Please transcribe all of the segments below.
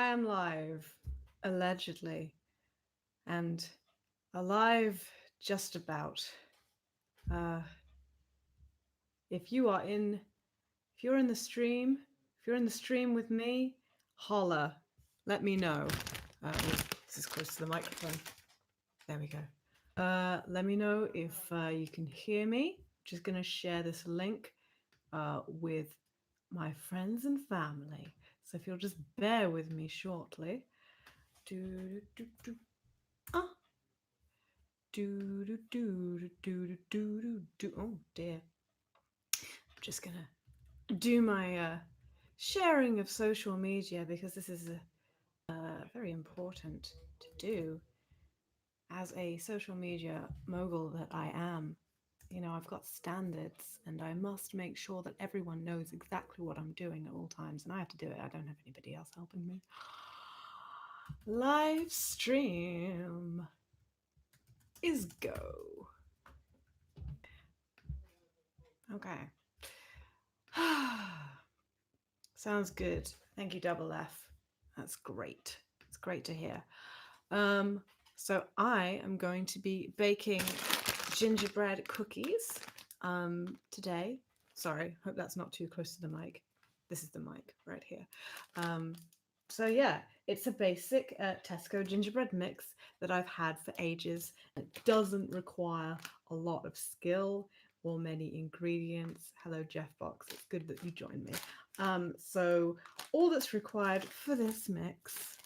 am live, allegedly, and alive just about. Uh, if you are in, if you're in the stream, if you're in the stream with me, holla, let me know. This is close to the microphone. There we go. Let me know if you can hear me. Just gonna share this link with my friends and family. So if you'll just bear with me shortly. Do do do ah do do do do do do do do. Oh dear! I'm just gonna do my sharing of social media because this is very important to do as a social media mogul that I am. You know, I've got standards and I must make sure that everyone knows exactly what I'm doing at all times, and I have to do it. I don't have anybody else helping me. Live stream is go. Okay. Sounds good. Thank you, Double F. That's great. It's great to hear. So I am going to be baking gingerbread cookies today. Sorry, hope that's not too close to the mic. This is the mic right here. So yeah, it's a basic Tesco gingerbread mix that I've had for ages. It doesn't require a lot of skill or many ingredients. Hello, Jeff Box. It's good that you joined me. So all that's required for this mix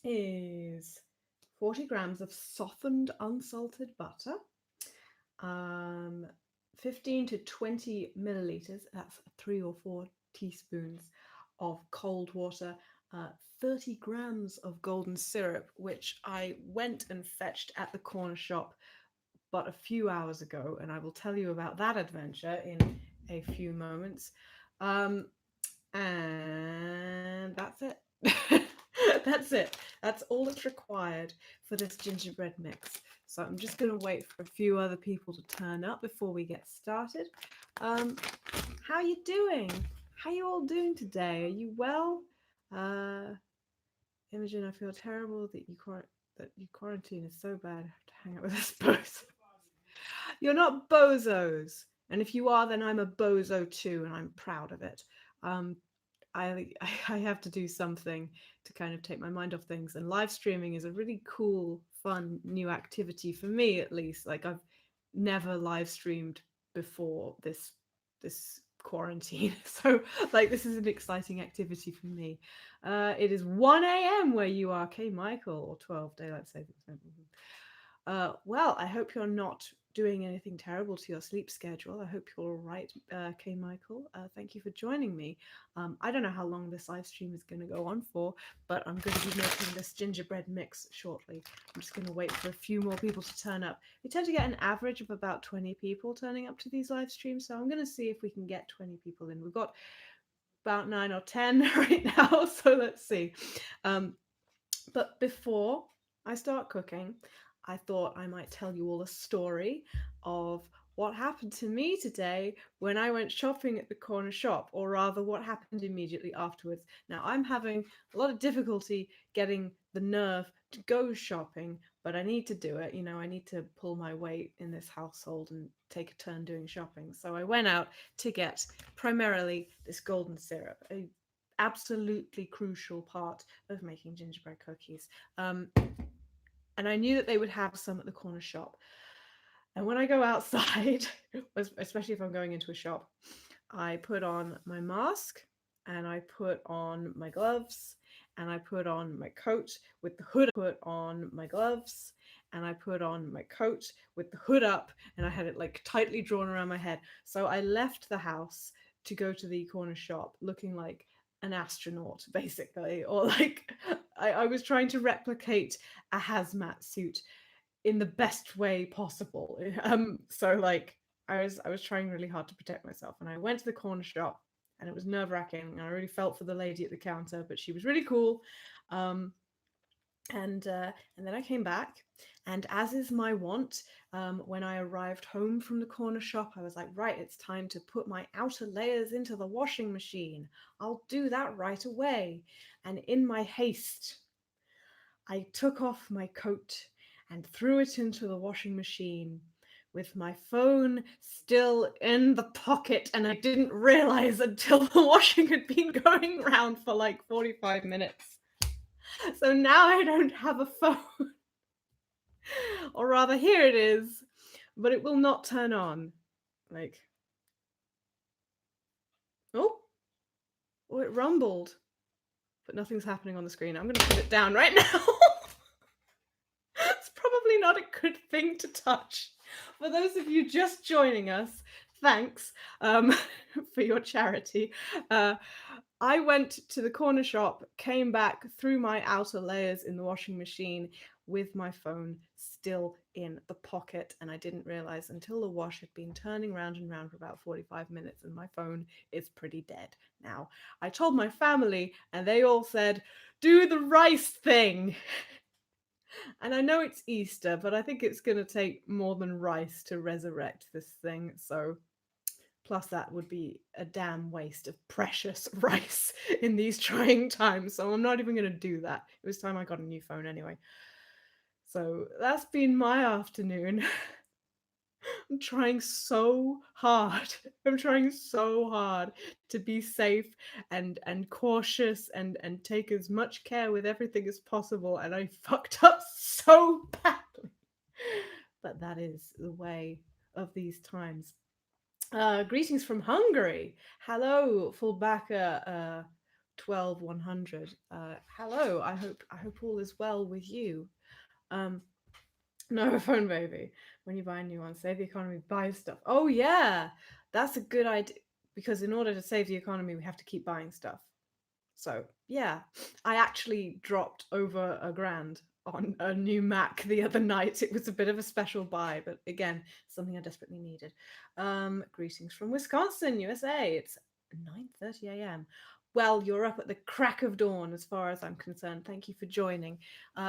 is 40 grams of softened unsalted butter, 15 to 20 milliliters, that's 3 or 4 teaspoons of cold water, 30 grams of golden syrup, which I went and fetched at the corner shop but a few hours ago, and I will tell you about that adventure in a few moments. And that's it. That's it. That's all that's required for this gingerbread mix. So I'm just going to wait for a few other people to turn up before we get started. How you doing? How you all doing today? Are you well? Imogen, I feel terrible that you quarantine is so bad. I have to hang out with this bozo. You're not bozos, and if you are, then I'm a bozo too, and I'm proud of it. Um, I I have to do something to kind of take my mind off things, and live streaming is a really cool, fun new activity for me, at least. Like I've never live streamed before this quarantine, so like this is an exciting activity for me. It is 1 a.m. where you are, K Michael, or 12 daylight savings time. Well, I hope you're not doing anything terrible to your sleep schedule. I hope you're all right, K. Michael. Thank you for joining me. I don't know how long this live stream is going to go on for, but I'm going to be making this gingerbread mix shortly. I'm just going to wait for a few more people to turn up. We tend to get an average of about 20 people turning up to these live streams, so I'm going to see if we can get 20 people in. We've got about 9 or 10 right now, so let's see. But before I start cooking, I thought I might tell you all a story of what happened to me today when I went shopping at the corner shop, or rather, what happened immediately afterwards. Now, I'm having a lot of difficulty getting the nerve to go shopping, but I need to do it. You know, I need to pull my weight in this household and take a turn doing shopping. So I went out to get primarily this golden syrup, a absolutely crucial part of making gingerbread cookies. And I knew that they would have some at the corner shop. And when I go outside, especially if I'm going into a shop, I put on my mask and I put on my gloves and I put on my coat with the hood. I put on my gloves and I put on my coat with the hood up, and I had it like tightly drawn around my head. So I left the house to go to the corner shop looking like an astronaut, basically, or like I was trying to replicate a hazmat suit in the best way possible. So like I was trying really hard to protect myself, and I went to the corner shop, and it was nerve wracking. And I really felt for the lady at the counter, but she was really cool. Um, And then I came back, and as is my wont, when I arrived home from the corner shop, I was like, right, it's time to put my outer layers into the washing machine. I'll do that right away. And in my haste, I took off my coat and threw it into the washing machine with my phone still in the pocket, and I didn't realize until the washing had been going round for like 45 minutes. So now I don't have a phone. Or rather, here it is, but it will not turn on. Like, oh, oh, it rumbled, but nothing's happening on the screen. I'm going to put it down right now. It's probably not a good thing to touch. For those of you just joining us, thanks for your charity. I went to the corner shop, came back, threw my outer layers in the washing machine with my phone still in the pocket, and I didn't realize until the wash had been turning round and round for about 45 minutes, and my phone is pretty dead now. I told my family, and they all said, do the rice thing. And I know it's Easter, but I think it's going to take more than rice to resurrect this thing. So, plus that would be a damn waste of precious rice in these trying times. So I'm not even going to do that. It was time I got a new phone anyway. So that's been my afternoon. I'm trying so hard. I'm trying so hard to be safe and cautious and take as much care with everything as possible. And I fucked up so badly. But that is the way of these times. Greetings from Hungary. Hello, Fullbacker 12100. Hello. I hope all is well with you. No, phone baby. When you buy a new one, save the economy, buy stuff. Oh yeah, that's a good idea. Because in order to save the economy, we have to keep buying stuff. So yeah, I actually dropped over $1,000 on a new Mac the other night. It was a bit of a special buy, but again, something I desperately needed. Greetings from Wisconsin, USA. It's 9:30 a.m. Well, you're up at the crack of dawn as far as I'm concerned. Thank you for joining.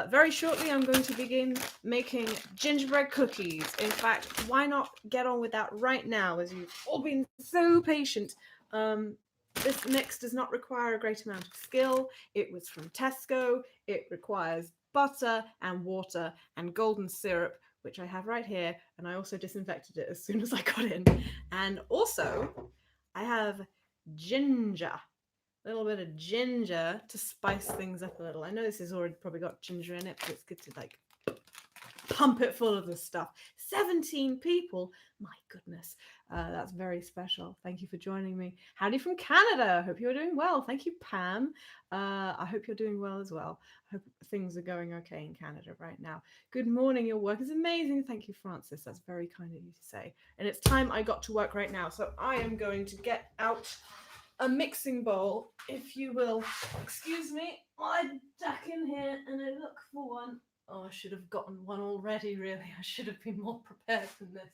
Very shortly, I'm going to begin making gingerbread cookies. In fact, why not get on with that right now, as you've all been so patient. This mix does not require a great amount of skill. It was from Tesco. It requires butter and water and golden syrup, which I have right here. And I also disinfected it as soon as I got in. And also, I have ginger. A little bit of ginger to spice things up a little. I know this has already probably got ginger in it, but it's good to like pump it full of this stuff. 17 people, my goodness, that's very special. Thank you for joining me. Howdy from Canada. Hope you're doing well. Thank you, Pam. I hope you're doing well as well. I hope things are going okay in Canada right now. Good morning. Your work is amazing. Thank you, Francis. That's very kind of you to say. And it's time I got to work right now, so I am going to get out a mixing bowl, if you will. Excuse me, I duck in here and I look for one. Oh, I should have gotten one already, really. I should have been more prepared than this.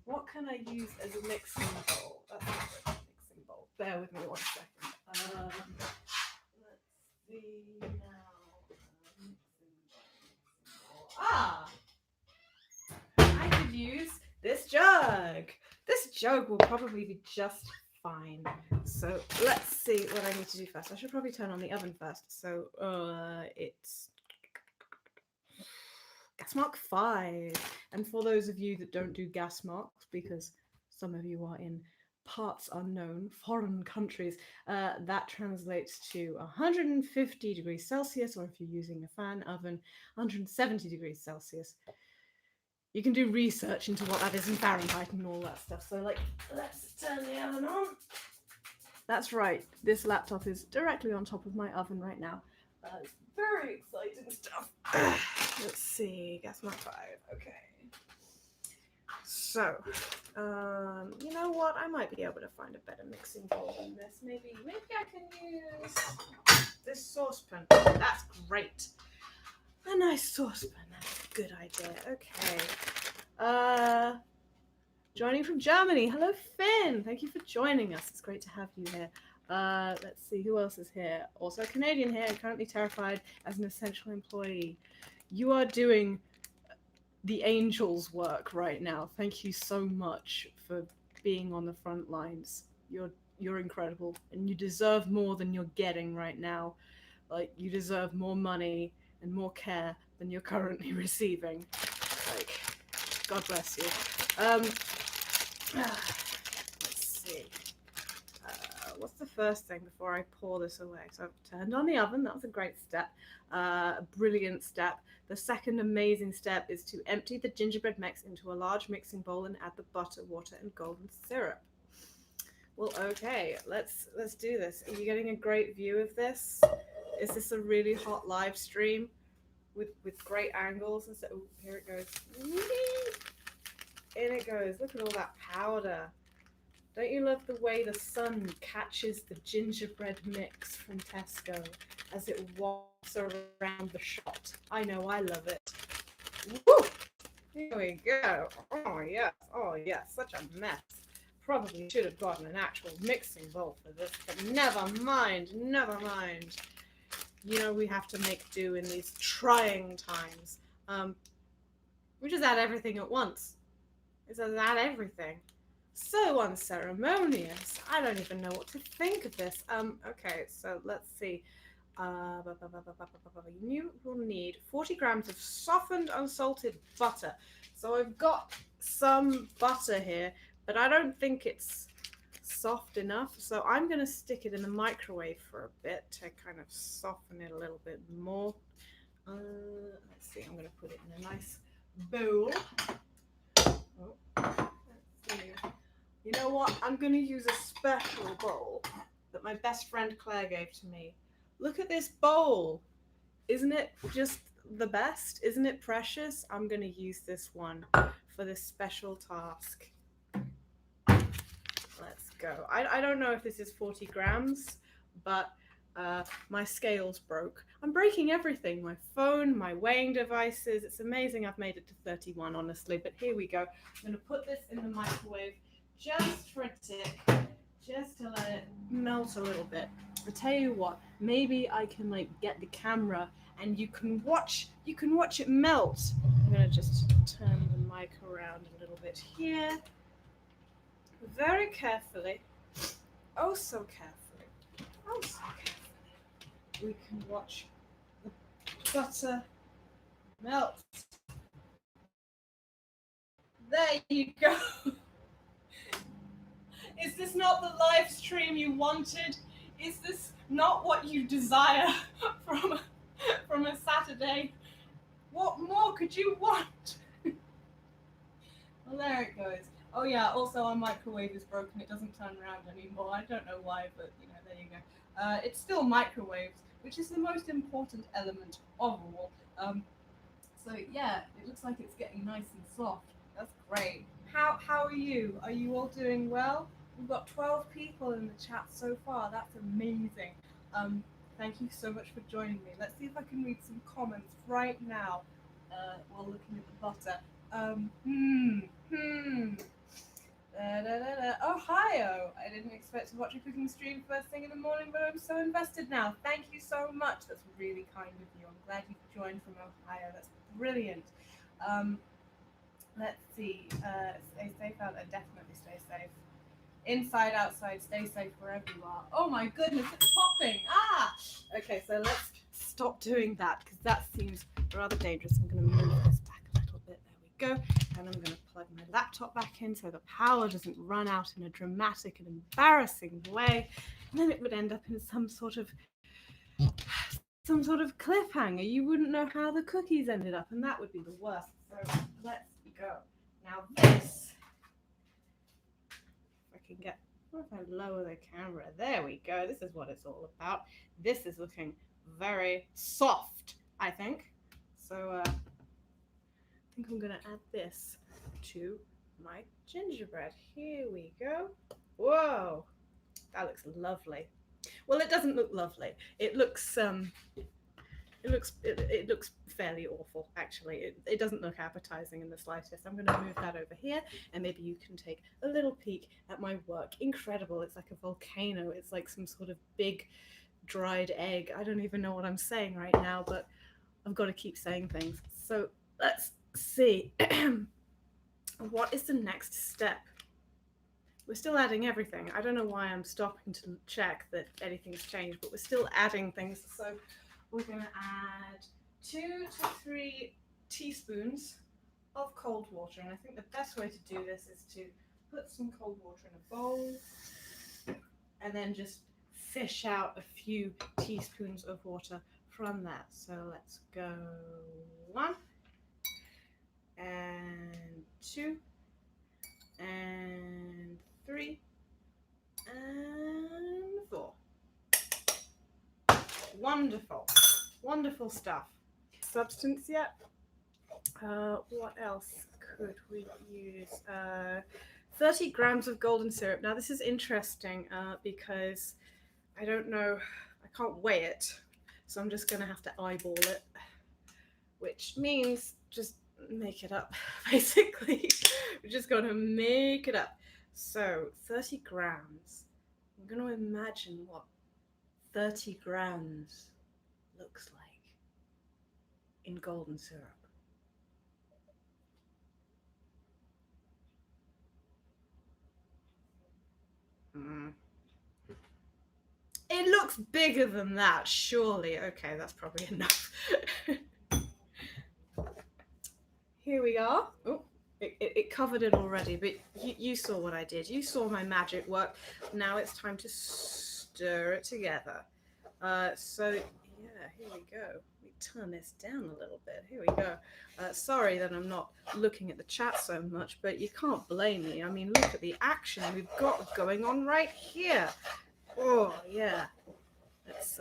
What can I use as a mixing bowl? That's a mixing bowl. Bear with me 1 second. Let's see now. Ah! I could use this jug. This jug will probably be just fine. So let's see what I need to do first. I should probably turn on the oven first. So it's gas mark 5. And for those of you that don't do gas marks, because some of you are in parts unknown, foreign countries, that translates to 150 degrees Celsius, or if you're using a fan oven, 170 degrees Celsius. You can do research into what that is in Fahrenheit and all that stuff. So, like, let's turn the oven on. That's right. This laptop is directly on top of my oven right now. It's very exciting stuff. Let's see. Gas mark 5. Okay. So, you know what? I might be able to find a better mixing bowl than this. Maybe I can use this saucepan. That's great. A nice saucepan. That's a good idea. Okay. joining from Germany. Hello, Finn. Thank you for joining us. It's great to have you here. Let's see, who else is here? Also a Canadian here, currently terrified as an essential employee. You are doing the angels' work right now. Thank you so much for being on the front lines. You're incredible, and you deserve more than you're getting right now. Like, you deserve more money and more care than you're currently receiving. Like, God bless you. Let's see. What's the first thing before I pour this away? So I've turned on the oven. That was a great step. A brilliant step. The second amazing step is to empty the gingerbread mix into a large mixing bowl and add the butter, water, and golden syrup. Well, okay, let's do this. Are you getting a great view of this? Is this a really hot live stream with great angles? And so, oh, here it goes. In it goes. Look at all that powder. Don't you love the way the sun catches the gingerbread mix from Tesco as it walks around the shot? I know, I love it. Woo! Here we go. Oh yes, such a mess. Probably should have gotten an actual mixing bowl for this, but never mind. You know, we have to make do in these trying times. We just add everything at once. It's add everything. So unceremonious. I don't even know what to think of this. Okay, so let's see. You will need 40 grams of softened unsalted butter. So I've got some butter here, but I don't think it's soft enough. So I'm going to stick it in the microwave for a bit to kind of soften it a little bit more. Let's see, I'm going to put it in a nice bowl. Oh, let's see. You know what? I'm going to use a special bowl that my best friend Claire gave to me. Look at this bowl. Isn't it just the best? Isn't it precious? I'm going to use this one for this special task. Let's go. I don't know if this is 40 grams, but my scales broke. I'm breaking everything. My phone, my weighing devices. It's amazing I've made it to 31, honestly. But here we go. I'm going to put this in the microwave just for a tick, just to let it melt a little bit. I'll tell you what, maybe I can like get the camera and you can watch it melt. I'm gonna just turn the mic around a little bit here. Very carefully. Oh so carefully. Oh so carefully. We can watch the butter melt. There you go. Is this not the live stream you wanted? Is this not what you desire from a Saturday? What more could you want? Well, there it goes. Oh yeah, also our microwave is broken. It doesn't turn around anymore. I don't know why, but you know, there you go. It's still microwaves, which is the most important element of all. So yeah, it looks like it's getting nice and soft. That's great. How are you? Are you all doing well? We've got 12 people in the chat so far. That's amazing. Thank you so much for joining me. Let's see if I can read some comments right now while looking at the butter. Ohio! I didn't expect to watch a cooking stream first thing in the morning, but I'm so invested now. Thank you so much. That's really kind of you. I'm glad you joined from Ohio. That's brilliant. Let's see. Stay safe out there. Definitely stay safe. Inside, outside, stay safe wherever you are. Oh my goodness, it's popping. Okay, so let's stop doing that because that seems rather dangerous. I'm going to move this back a little bit. There we go. And I'm going to plug my laptop back in so the power doesn't run out in a dramatic and embarrassing way. And then it would end up in some sort of cliffhanger. You wouldn't know how the cookies ended up, and that would be the worst. So let's go. Now this. Can get, what if I lower the camera? There we go. This is what it's all about. This is looking very soft, I think. So I think I'm gonna add this to my gingerbread. Here we go. Whoa, that looks lovely. Well, it doesn't look lovely. It looks it looks fairly awful, actually. It doesn't look appetizing in the slightest. I'm going to move that over here, and maybe you can take a little peek at my work. Incredible. It's like a volcano. It's like some sort of big dried egg. I don't even know what I'm saying right now, but I've got to keep saying things. So let's see. What is the next step? We're still adding everything. I don't know why I'm stopping to check that anything's changed, but we're still adding things. So we're going to add 2 to 3 teaspoons of cold water. And I think the best way to do this is to put some cold water in a bowl and then just fish out a few teaspoons of water from that. So let's go 1 and 2 and 3 and 4. Wonderful, wonderful stuff. Substance yet? What else could we use? 30 grams of golden syrup. Now this is interesting because I don't know, I can't weigh it, so I'm just going to have to eyeball it, which means just make it up, basically. We're just going to make it up. So 30 grams. I'm going to imagine what 30 grams looks like in golden syrup. It looks bigger than that, surely. Okay, that's probably enough. Here we are. Oh, it covered it already, but you saw what I did. You saw my magic work. Now it's time to stir it together. So, yeah, here we go. We turn this down a little bit. Here we go. Sorry that I'm not looking at the chat so much, but you can't blame me. I mean, look at the action we've got going on right here. Oh, yeah. Let's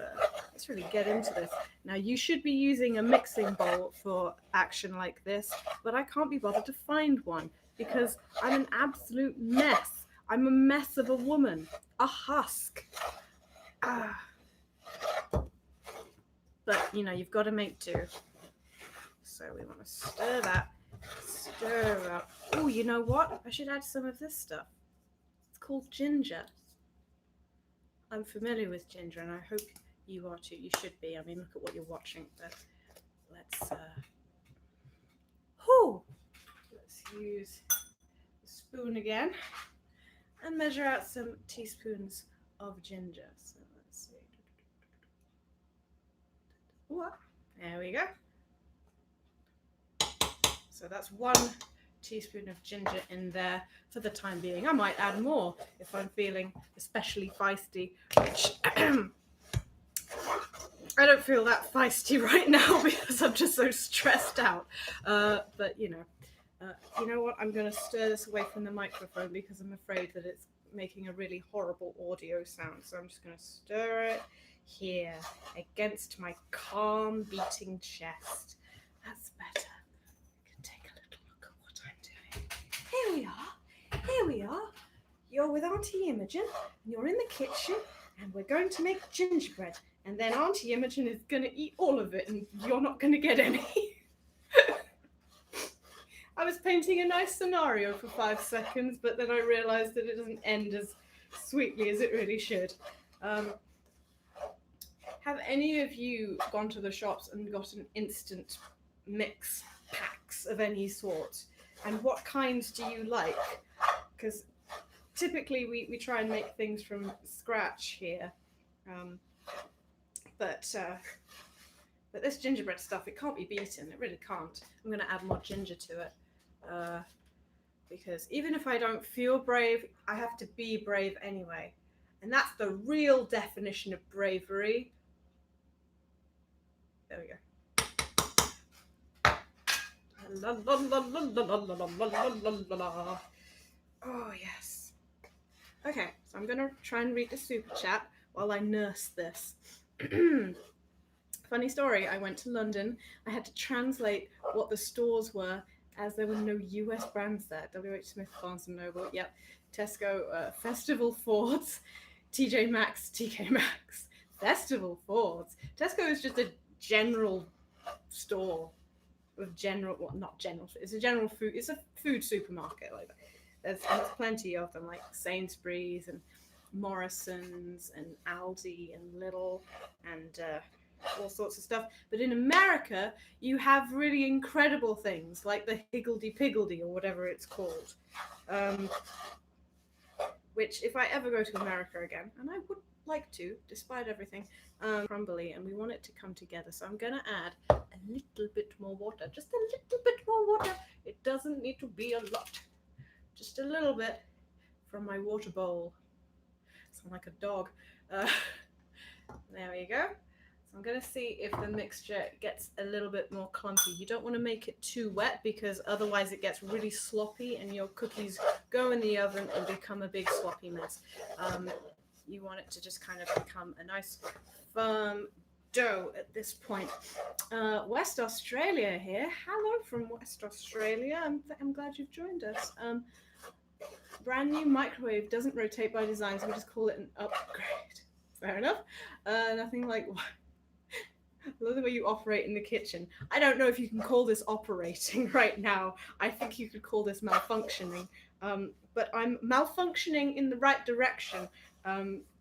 really get into this. Now, you should be using a mixing bowl for action like this, but I can't be bothered to find one because I'm an absolute mess. I'm a mess of a woman, a husk. But, you know, you've got to make do. So we want to stir that, stir up. Oh, you know what? I should add some of this stuff. It's called ginger. I'm familiar with ginger, and I hope you are too. You should be. I mean, look at what you're watching. But let's use the spoon again and measure out some teaspoons of ginger. So let's see. What? There we go. So that's 1 teaspoon of ginger in there for the time being. I might add more if I'm feeling especially feisty, which I don't feel that feisty right now because I'm just so stressed out. But you know what? I'm going to stir this away from the microphone because I'm afraid that it's making a really horrible audio sound. So I'm just going to stir it here against my calm beating chest. That's better. Here we are. You're with Auntie Imogen, and you're in the kitchen, and we're going to make gingerbread. And then Auntie Imogen is going to eat all of it, and you're not going to get any. I was painting a nice scenario for 5 seconds, but then I realized that it doesn't end as sweetly as it really should. Have any of you gone to the shops and got an instant mix packs of any sort? And what kinds do you like? Because typically we try and make things from scratch here. But this gingerbread stuff, it can't be beaten. It really can't. I'm going to add more ginger to it. Because even if I don't feel brave, I have to be brave anyway. And that's the real definition of bravery. There we go. Oh, yes. Okay, so I'm going to try and read the super chat while I nurse this. Funny story, I went to London. I had to translate what the stores were as there were no US brands there. WH Smith, Barnes & Noble, yep. Tesco, Festival Fords, TJ Maxx, TK Maxx. Festival Fords. Tesco is just a general store with general, well, not general, it's a general food, it's a food supermarket like that. There's plenty of them, like Sainsbury's and Morrison's and Aldi and Lidl and all sorts of stuff. But in America, you have really incredible things like the Higgledy-Piggledy or whatever it's called. Which, if I ever go to America again, and I would like to, despite everything, crumbly, and we want it to come together. So I'm going to add a little bit more water, just a little bit more water. It doesn't need to be a lot, just a little bit from my water bowl. Sound like a dog. There we go. So I'm going to see if the mixture gets a little bit more clumpy. You don't want to make it too wet because otherwise it gets really sloppy and your cookies go in the oven and become a big sloppy mess. You want it to just kind of become a nice firm dough at this point. West Australia here. Hello from West Australia. I'm glad you've joined us. Brand new microwave doesn't rotate by design, so we just call it an upgrade. Fair enough. Nothing like... I love the way you operate in the kitchen. I don't know if you can call this operating right now. I think you could call this malfunctioning. But I'm malfunctioning in the right direction.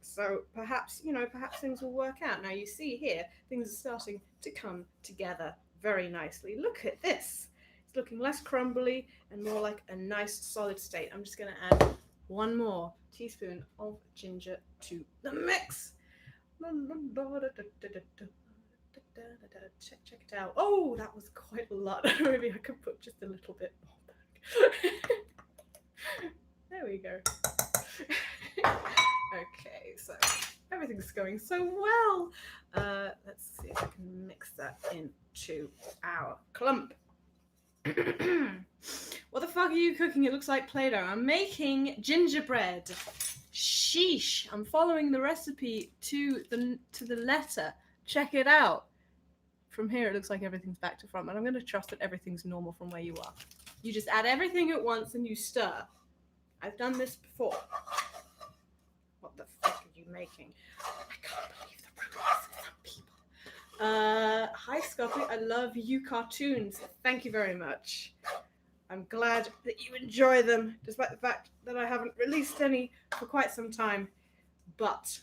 So perhaps, perhaps things will work out. Now you see here, things are starting to come together very nicely. Look at this. It's looking less crumbly and more like a nice solid state. I'm just going to add one more teaspoon of ginger to the mix. Check it out. Oh, that was quite a lot. Maybe I could put just a little bit more back. There we go. Okay, so everything's going so well. Let's see if I can mix that into our clump. What the fuck are you cooking? It looks like Play-Doh. I'm making gingerbread. Sheesh. I'm following the recipe to the letter. Check it out. From here, it looks like everything's back to front, and I'm going to trust that everything's normal from where you are. You just add everything at once and you stir. I've done this before. What the fuck are you making? I can't believe the rudeness of some people. Hi, Scotty. I love you cartoons. Thank you very much. I'm glad that you enjoy them, despite the fact that I haven't released any for quite some time. But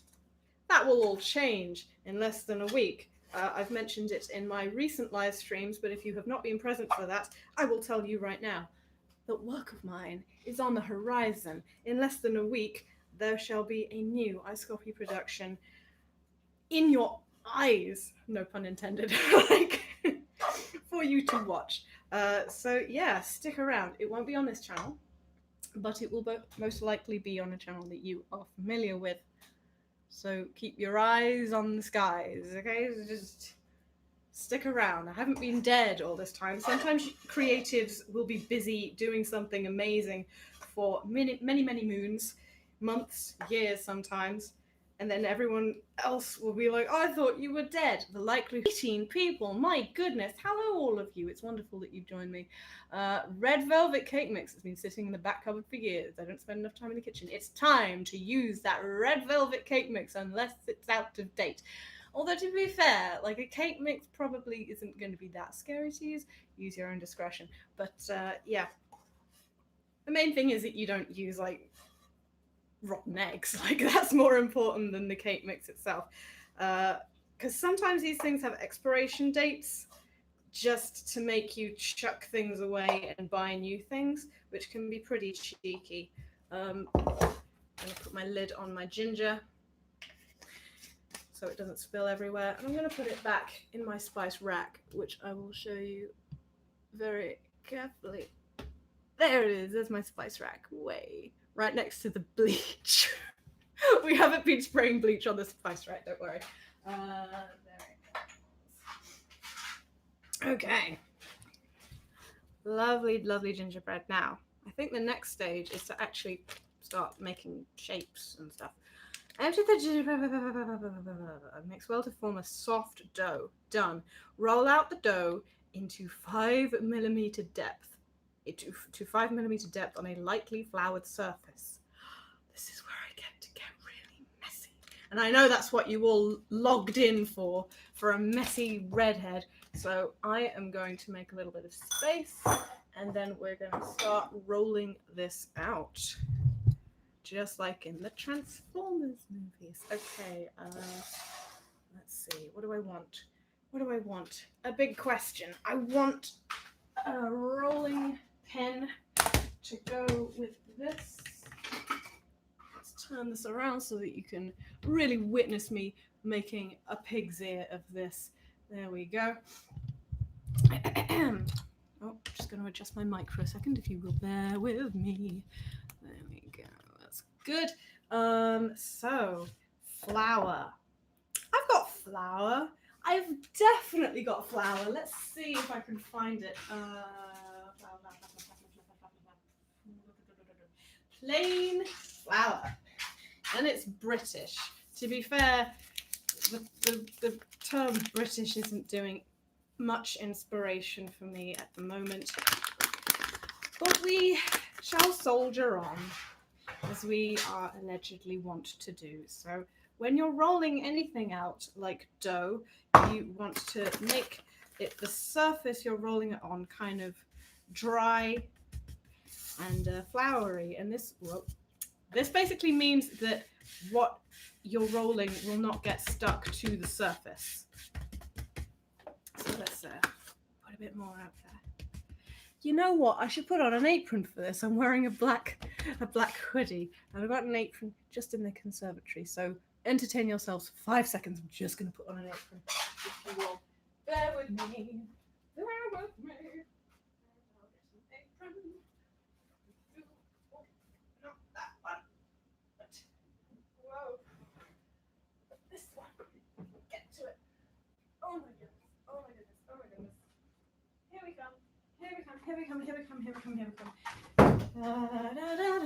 that will all change in less than a week. I've mentioned it in my recent live streams, but if you have not been present for that, I will tell you right now that work of mine is on the horizon. In less than a week, there shall be a new Ice Coffee production in your eyes, no pun intended, for you to watch. So yeah, stick around. It won't be on this channel, but it will most likely be on a channel that you are familiar with. So keep your eyes on the skies, okay? Just stick around. I haven't been dead all this time. Sometimes creatives will be busy doing something amazing for many moons, months, years sometimes, and then everyone else will be like, oh, I thought you were dead. The likelihood. 18 people, my goodness. Hello, all of you. It's wonderful that you've joined me. Red Velvet Cake Mix has been sitting in the back cupboard for years. I don't spend enough time in the kitchen. It's time to use that Red Velvet Cake Mix unless it's out of date. Although, to be fair, like a cake mix probably isn't going to be that scary to use. Use your own discretion. But, yeah. The main thing is that you don't use, like, rotten eggs. Like, that's more important than the cake mix itself. Because sometimes these things have expiration dates just to make you chuck things away and buy new things, which can be pretty cheeky. I'm going to put my lid on my ginger so it doesn't spill everywhere. And I'm going to put it back in my spice rack, which I will show you very carefully. There it is. There's my spice rack. Way right next to the bleach. We haven't been spraying bleach on the spice rack, don't worry. There it goes. Okay. Lovely, lovely gingerbread. Now, I think the next stage is to actually start making shapes and stuff. Empty the gingerbread. Mix well to form a soft dough. Done. Roll out the dough into 5mm depth. To 5mm depth on a lightly floured surface. This is where I get really messy. And I know that's what you all logged in for for a messy redhead. So I am going to make a little bit of space, and then we're going to start rolling this out. Just like in the Transformers movies. Okay, let's see. What do I want? What do I want? A big question. I want a rolling pin to go with this. Let's turn this around so that you can really witness me making a pig's ear of this. There we go. Oh, just going to adjust my mic for a second, if you will bear with me. There we go. That's good. So flour. I've got flour. I've definitely got flour. Let's see if I can find it. Plain flour. And it's British. To be fair, the term British isn't doing much inspiration for me at the moment. But we shall soldier on, as we are allegedly wont to do. So when you're rolling anything out like dough, you want to make it, the surface you're rolling it on, kind of dry and floury. And this basically means that what you're rolling will not get stuck to the surface. So let's put a bit more out there. You know what? I should put on an apron for this. I'm wearing a black hoodie, and I've got an apron just in the conservatory. So entertain yourselves for 5 seconds. I'm just going to put on an apron. If you will bear with me. Bear with me. Apron. Not that one. But, whoa. This one. Get to it. Oh my goodness. Oh my goodness. Oh my goodness. Here we come. Here we come, here we come, here we come, here we come, here we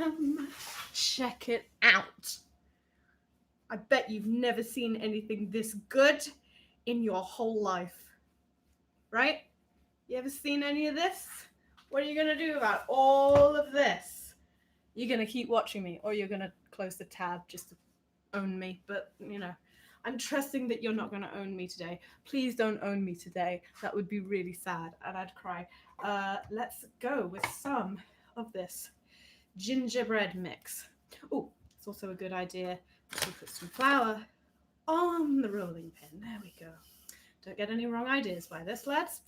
come. Check it out. I bet you've never seen anything this good in your whole life. Right? You ever seen any of this? What are you going to do about all of this? You're going to keep watching me, or you're going to close the tab just to own me. But, you know, I'm trusting that you're not going to own me today. Please don't own me today. That would be really sad, and I'd cry. Let's go with some of this gingerbread mix. Oh, it's also a good idea to put some flour on the rolling pin. There we go. Don't get any wrong ideas by this, lads.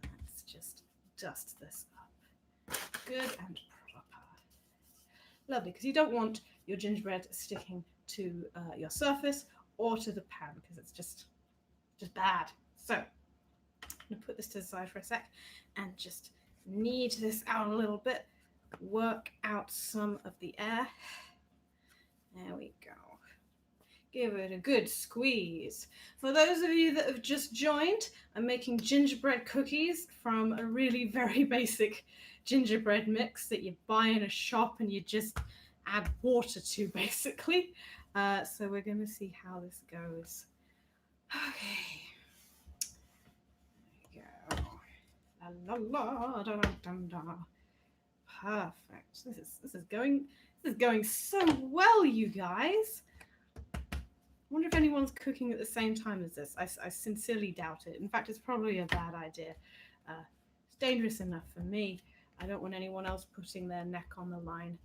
Let's just dust this up. Good and proper. Lovely, because you don't want your gingerbread sticking to your surface or to the pan, because it's just bad. So I'm going to put this to the side for a sec and just knead this out a little bit, work out some of the air. There we go. Give it a good squeeze. For those of you that have just joined, I'm making gingerbread cookies from a really very basic gingerbread mix that you buy in a shop and you just add water to, basically. So we're going to see how this goes. Okay. There we go. La la la da da da da. Perfect. This is going so well, you guys. I wonder if anyone's cooking at the same time as this. I sincerely doubt it. In fact, it's probably a bad idea. It's dangerous enough for me. I don't want anyone else putting their neck on the line,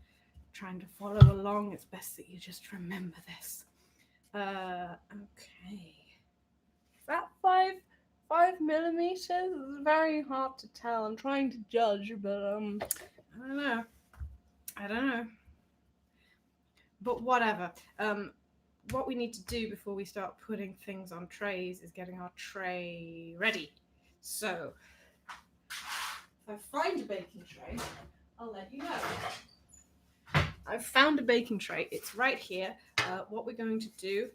trying to follow along. It's best that you just remember this. Okay. Is that 5 millimeters? It's very hard to tell. I'm trying to judge, but I don't know. But whatever. What we need to do before we start putting things on trays is getting our tray ready. So, if I find a baking tray, I'll let you know. I've found a baking tray. It's right here. What we're going to do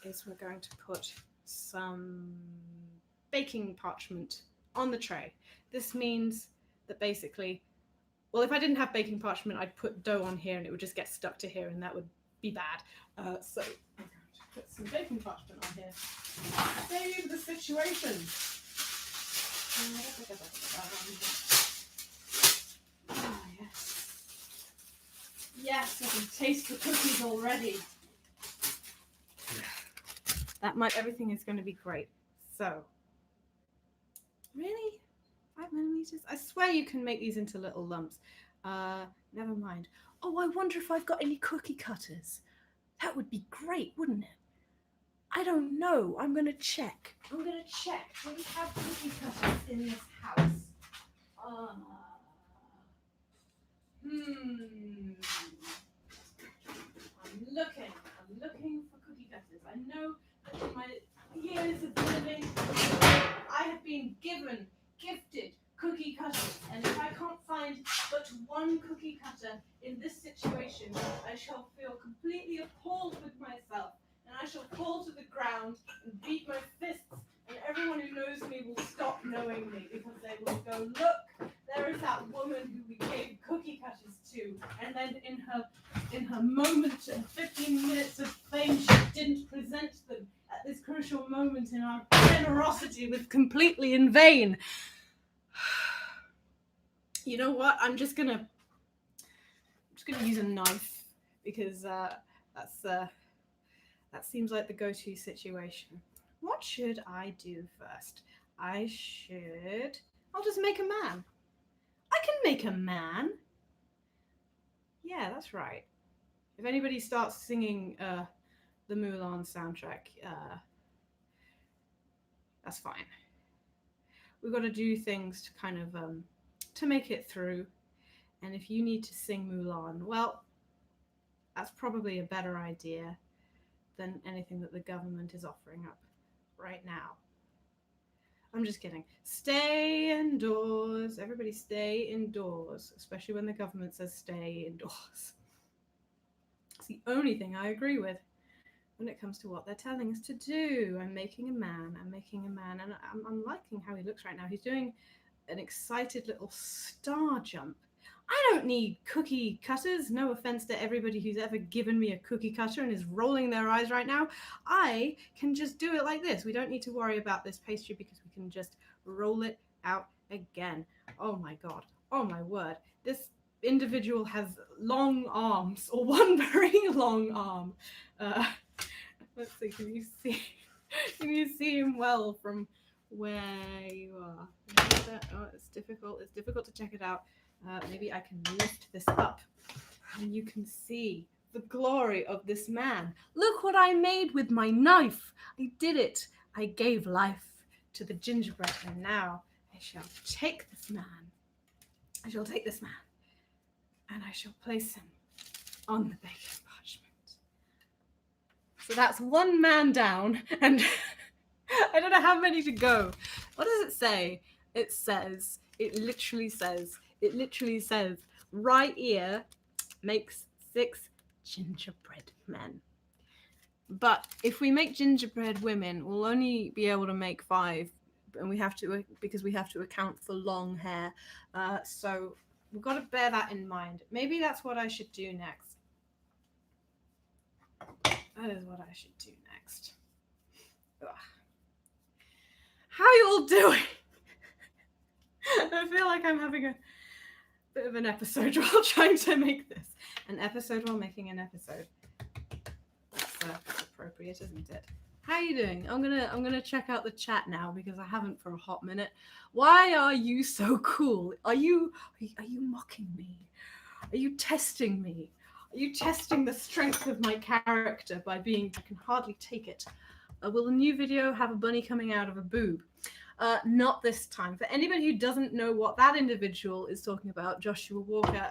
is we're going to put some baking parchment on the tray. This means that basically, well, if I didn't have baking parchment, I'd put dough on here and it would just get stuck to here, and that would be bad. So I'm going to put some baking parchment on here. Save the situation. Oh, yes. Yes, I can taste the cookies already. Everything is going to be great. So, really? 5 millimeters? I swear you can make these into little lumps. Never mind. Oh, I wonder if I've got any cookie cutters. That would be great, wouldn't it? I don't know. I'm gonna check. Do we have cookie cutters in this house? I'm looking for cookie cutters. I know that in my years of living, I have been gifted cookie cutters, and if I can't find but one cookie cutter in this situation, I shall feel completely appalled with myself, and I shall fall to the ground and beat my fists, and everyone who knows me will stop knowing me, because they will go, look, there is that woman who we gave cookie cutters to, and then in her moment and 15 minutes of fame, she didn't present them at this crucial moment in our generosity was completely in vain. You know what? I'm just gonna use a knife, because that seems like the go-to situation. What should I do first? I'll just make a man. I can make a man. Yeah, that's right. If anybody starts singing the Mulan soundtrack, that's fine. We've got to do things to kind of to make it through. And if you need to sing Mulan, well, that's probably a better idea than anything that the government is offering up right now. I'm just kidding. Stay indoors. Everybody stay indoors, especially when the government says stay indoors. It's the only thing I agree with when it comes to what they're telling us to do. I'm making a man, and I'm liking how he looks right now. He's doing an excited little star jump. I don't need cookie cutters. No offense to everybody who's ever given me a cookie cutter and is rolling their eyes right now. I can just do it like this. We don't need to worry about this pastry because we can just roll it out again. Oh my God. Oh my word. This individual has long arms, or one very long arm. Let's see, can you see him well from where you are? Oh, it's difficult to check it out. Maybe I can lift this up and you can see the glory of this man. Look what I made with my knife. I did it. I gave life to the gingerbread, and now I shall take this man. And I shall place him on the baking parchment. So that's one man down, and I don't know how many to go. What does it say? It literally says, right ear makes 6 gingerbread men. But if we make gingerbread women, we'll only be able to make 5, and because we have to account for long hair. So we've got to bear that in mind. Maybe that's what I should do next. That is what I should do next. Ugh. How are you all doing? I feel like I'm having a bit of an episode while trying to make this. An episode while making an episode. That's appropriate, isn't it? How are you doing? I'm gonna check out the chat now because I haven't for a hot minute. Why are you so cool? Are you mocking me? Are you testing me? Are you testing the strength of my character by being, I can hardly take it. Will the new video have a bunny coming out of a boob? Not this time. For anybody who doesn't know what that individual is talking about, Joshua Walker,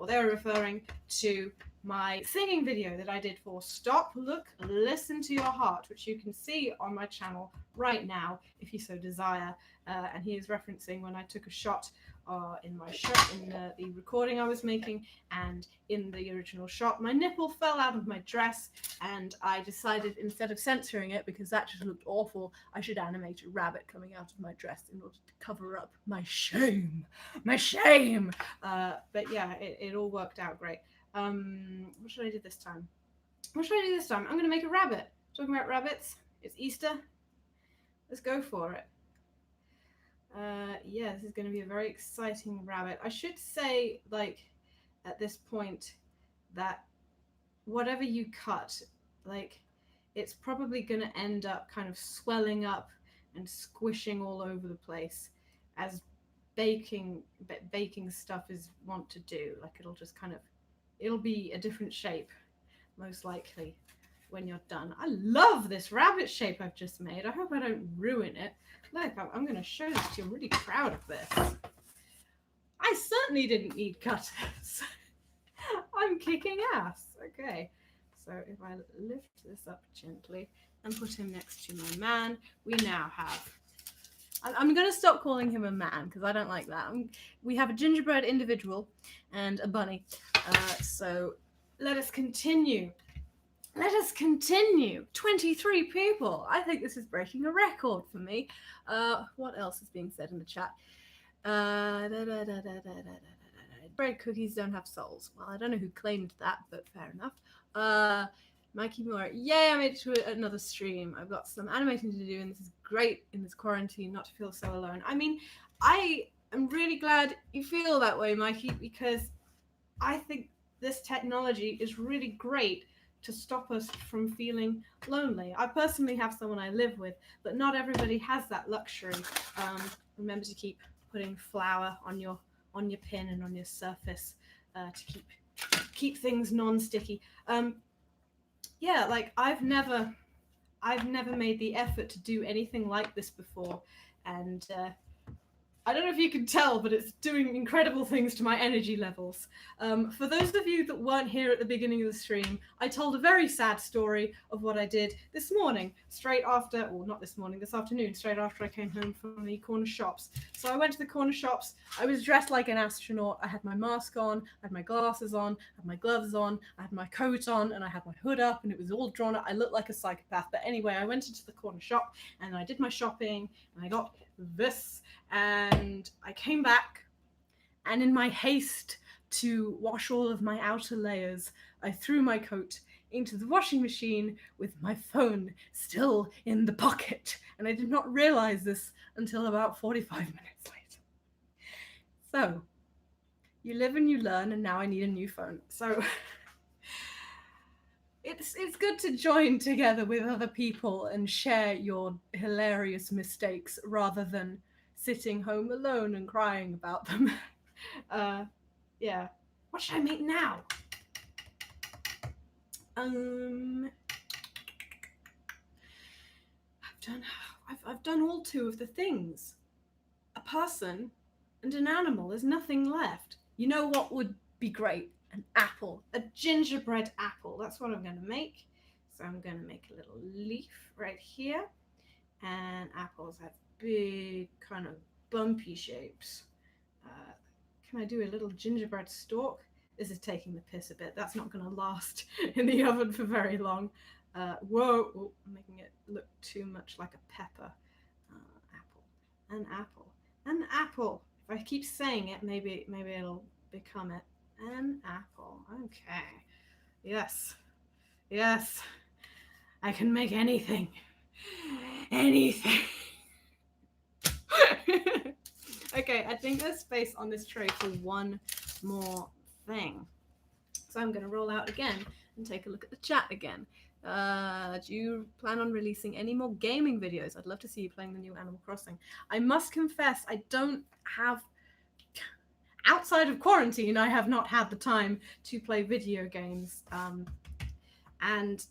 they're referring to my singing video that I did for Stop, Look, Listen to Your Heart, which you can see on my channel right now, if you so desire. And he is referencing when I took a shot in the recording I was making, and in the original shot my nipple fell out of my dress, and I decided, instead of censoring it because that just looked awful, I should animate a rabbit coming out of my dress in order to cover up my shame. But yeah, it all worked out great. What should I do this time? I'm gonna make a rabbit. Talking about rabbits, it's Easter. Let's go for it. Yeah, this is going to be a very exciting rabbit. I should say, like, at this point, that whatever you cut, like, it's probably going to end up kind of swelling up and squishing all over the place, as baking stuff is wont to do. Like it'll be a different shape, most likely, when you're done. I love this rabbit shape I've just made. I hope I don't ruin it. Look, I'm going to show this to you. I'm really proud of this. I certainly didn't need cutters. I'm kicking ass. Okay, so if I lift this up gently and put him next to my man, we now have... I'm going to stop calling him a man because I don't like that. We have a gingerbread individual and a bunny. So let us continue. Let us continue. 23 people. I think this is breaking a record for me. What else is being said in the chat? Bread cookies don't have souls. Well, I don't know who claimed that, but fair enough. Mikey Moore, yay, I made it to another stream. I've got some animating to do, and this is great in this quarantine, not to feel so alone. I mean, I am really glad you feel that way, Mikey, because I think this technology is really great to stop us from feeling lonely. I personally have someone I live with, but not everybody has that luxury. Remember to keep putting flour on your pin and on your surface to keep things non-sticky. Yeah, like I've never made the effort to do anything like this before, and I don't know if you can tell, but it's doing incredible things to my energy levels. For those of you that weren't here at the beginning of the stream, I told a very sad story of what I did this morning, straight after, or not this morning, this afternoon, straight after I came home from the corner shops. So I went to the corner shops, I was dressed like an astronaut, I had my mask on, I had my glasses on, I had my gloves on, I had my coat on, and I had my hood up, and it was all drawn up. I looked like a psychopath, but anyway, I went into the corner shop, and I did my shopping, and I got this, and I came back, and in my haste to wash all of my outer layers, I threw my coat into the washing machine with my phone still in the pocket, and I did not realize this until about 45 minutes later. So, you live and you learn, and now I need a new phone. So it's good to join together with other people and share your hilarious mistakes rather than sitting home alone and crying about them. Yeah. What should I make now? I've done all two of the things. A person and an animal. There's nothing left. You know what would be great? An apple. A gingerbread apple. That's what I'm going to make. So I'm going to make a little leaf right here. And apples have big kind of bumpy shapes. Can I do a little gingerbread stalk? This is taking the piss a bit. That's not going to last in the oven for very long. Whoa, oh, I'm making it look too much like a pepper. Apple, an apple, an apple. If I keep saying it, maybe it'll become it. An apple. Okay. Yes. Yes. I can make anything. Anything. Okay, I think there's space on this tray for one more thing. So I'm going to roll out again and take a look at the chat again. Do you plan on releasing any more gaming videos? I'd love to see you playing the new Animal Crossing. I must confess, I don't have... Outside of quarantine, I have not had the time to play video games. And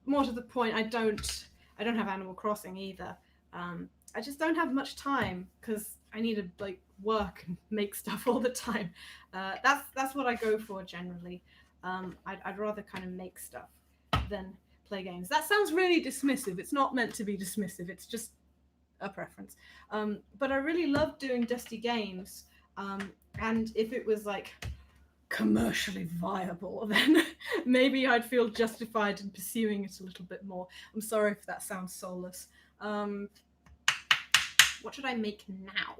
more to the point, I don't have Animal Crossing either. I just don't have much time because I need to like work and make stuff all the time. That's what I go for generally. I'd rather kind of make stuff than play games. That sounds really dismissive. It's not meant to be dismissive. It's just a preference. But I really love doing Dusty games. And if it was like commercially viable, then maybe I'd feel justified in pursuing it a little bit more. I'm sorry if that sounds soulless. What should I make now?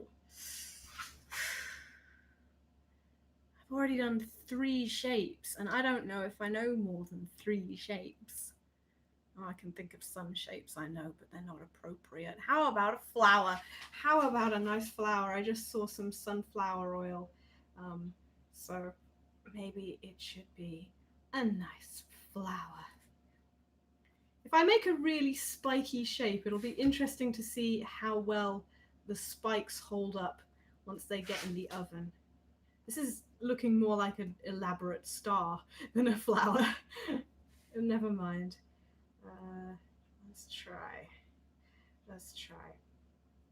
I've already done 3 shapes, and I don't know if I know more than 3 shapes. Oh, I can think of some shapes I know, but they're not appropriate. How about a flower? How about a nice flower? I just saw some sunflower oil. So maybe it should be a nice flower. If I make a really spiky shape, it'll be interesting to see how well the spikes hold up once they get in the oven. This is looking more like an elaborate star than a flower. Never mind. Let's try.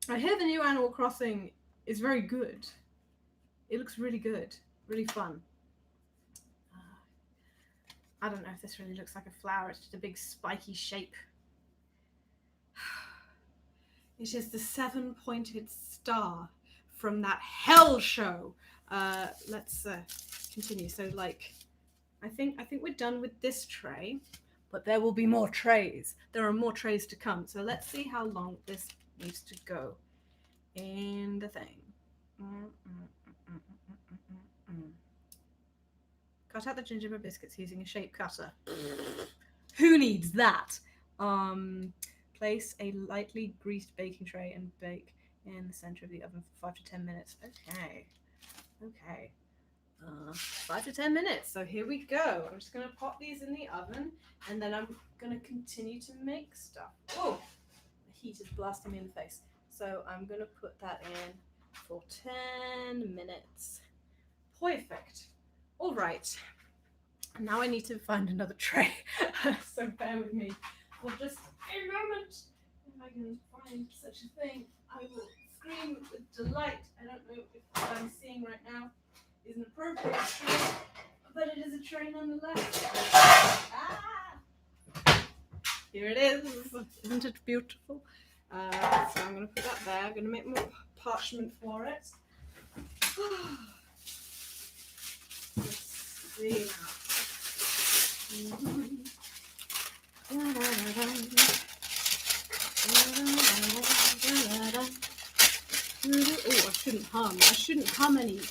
I hear the new Animal Crossing is very good. It looks really good, really fun. I don't know if this really looks like a flower. It's just a big spiky shape. It is the 7-pointed star from that hell show. Let's continue. So, like, I think we're done with this tray, but there will be more trays. There are more trays to come. So let's see how long this needs to go in the thing. Cut out the gingerbread biscuits using a shape cutter. Who needs that? Place a lightly greased baking tray and bake in the center of the oven for 5 to 10 minutes. Okay. 5 to 10 minutes. So here we go. I'm just going to pop these in the oven, and then I'm going to continue to make stuff. Oh, the heat is blasting me in the face. So I'm going to put that in for 10 minutes. Perfect. All right. Now I need to find another tray. So bear with me for just a moment. If I can find such a thing, I will scream with delight. I don't know if what I'm seeing right now is an appropriate tray, but it is a tray nonetheless. Here it is. Isn't it beautiful? So I'm going to put that there. I'm going to make more parchment for it. Let's see now. Oh, I shouldn't hum. I shouldn't hum any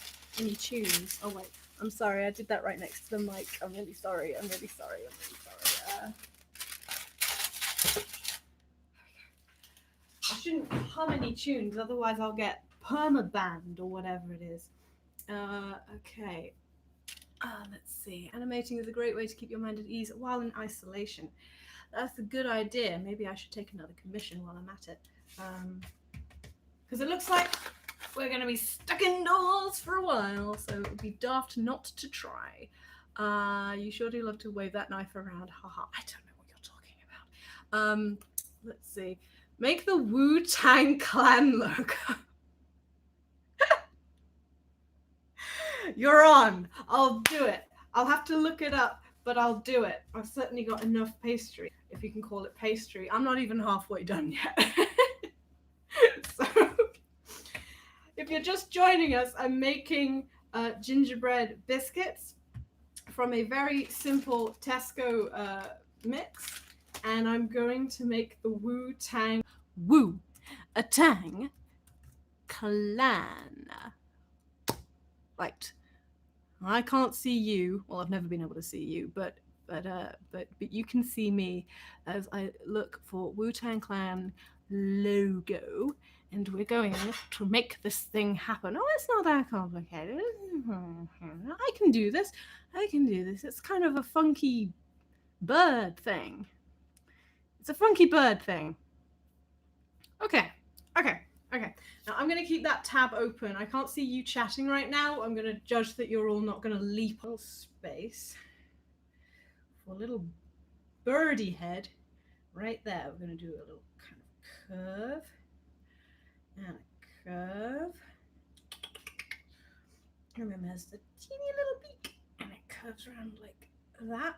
tunes. Oh wait, I'm sorry. I did that right next to the mic. I'm really sorry. I shouldn't hum any tunes, otherwise I'll get permabanned or whatever it is. Okay. Let's see. Animating is a great way to keep your mind at ease while in isolation. That's a good idea. Maybe I should take another commission while I'm at it. Because it looks like we're going to be stuck indoors for a while, so it would be daft not to try. You sure do love to wave that knife around. Haha, I don't know what you're talking about. Let's see. Make the Wu-Tang Clan logo. You're on. I'll do it. I'll have to look it up, but I'll do it. I've certainly got enough pastry, if you can call it pastry. I'm not even halfway done yet. So, if you're just joining us, I'm making gingerbread biscuits from a very simple Tesco mix, and I'm going to make the Wu-Tang Clan. Right. I can't see you. Well, I've never been able to see you, but you can see me as I look for Wu-Tang Clan logo, and we're going to make this thing happen. Oh, it's not that complicated. I can do this. It's kind of a funky bird thing. Okay. Now I'm going to keep that tab open. I can't see you chatting right now. I'm going to judge that you're all not going to leap on space. For a little birdie head right there. We're going to do a little kind of curve and a curve. And then there's the teeny little beak, and it curves around like that.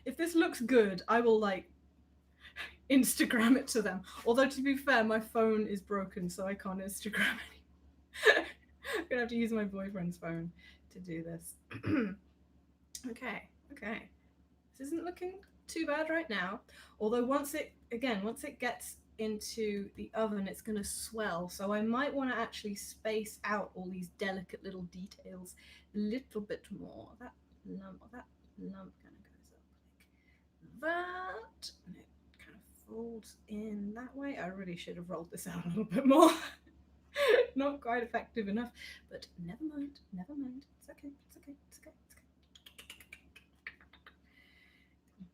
If this looks good, I will like Instagram it to them. Although to be fair, my phone is broken, so I can't Instagram anymore. I'm gonna have to use my boyfriend's phone to do this. Okay. This isn't looking too bad right now. Although once it gets into the oven, it's gonna swell. So I might want to actually space out all these delicate little details a little bit more. That lump kind of goes up like that. And it folds in that way. I really should have rolled this out a little bit more. Not quite effective enough, but never mind. It's okay.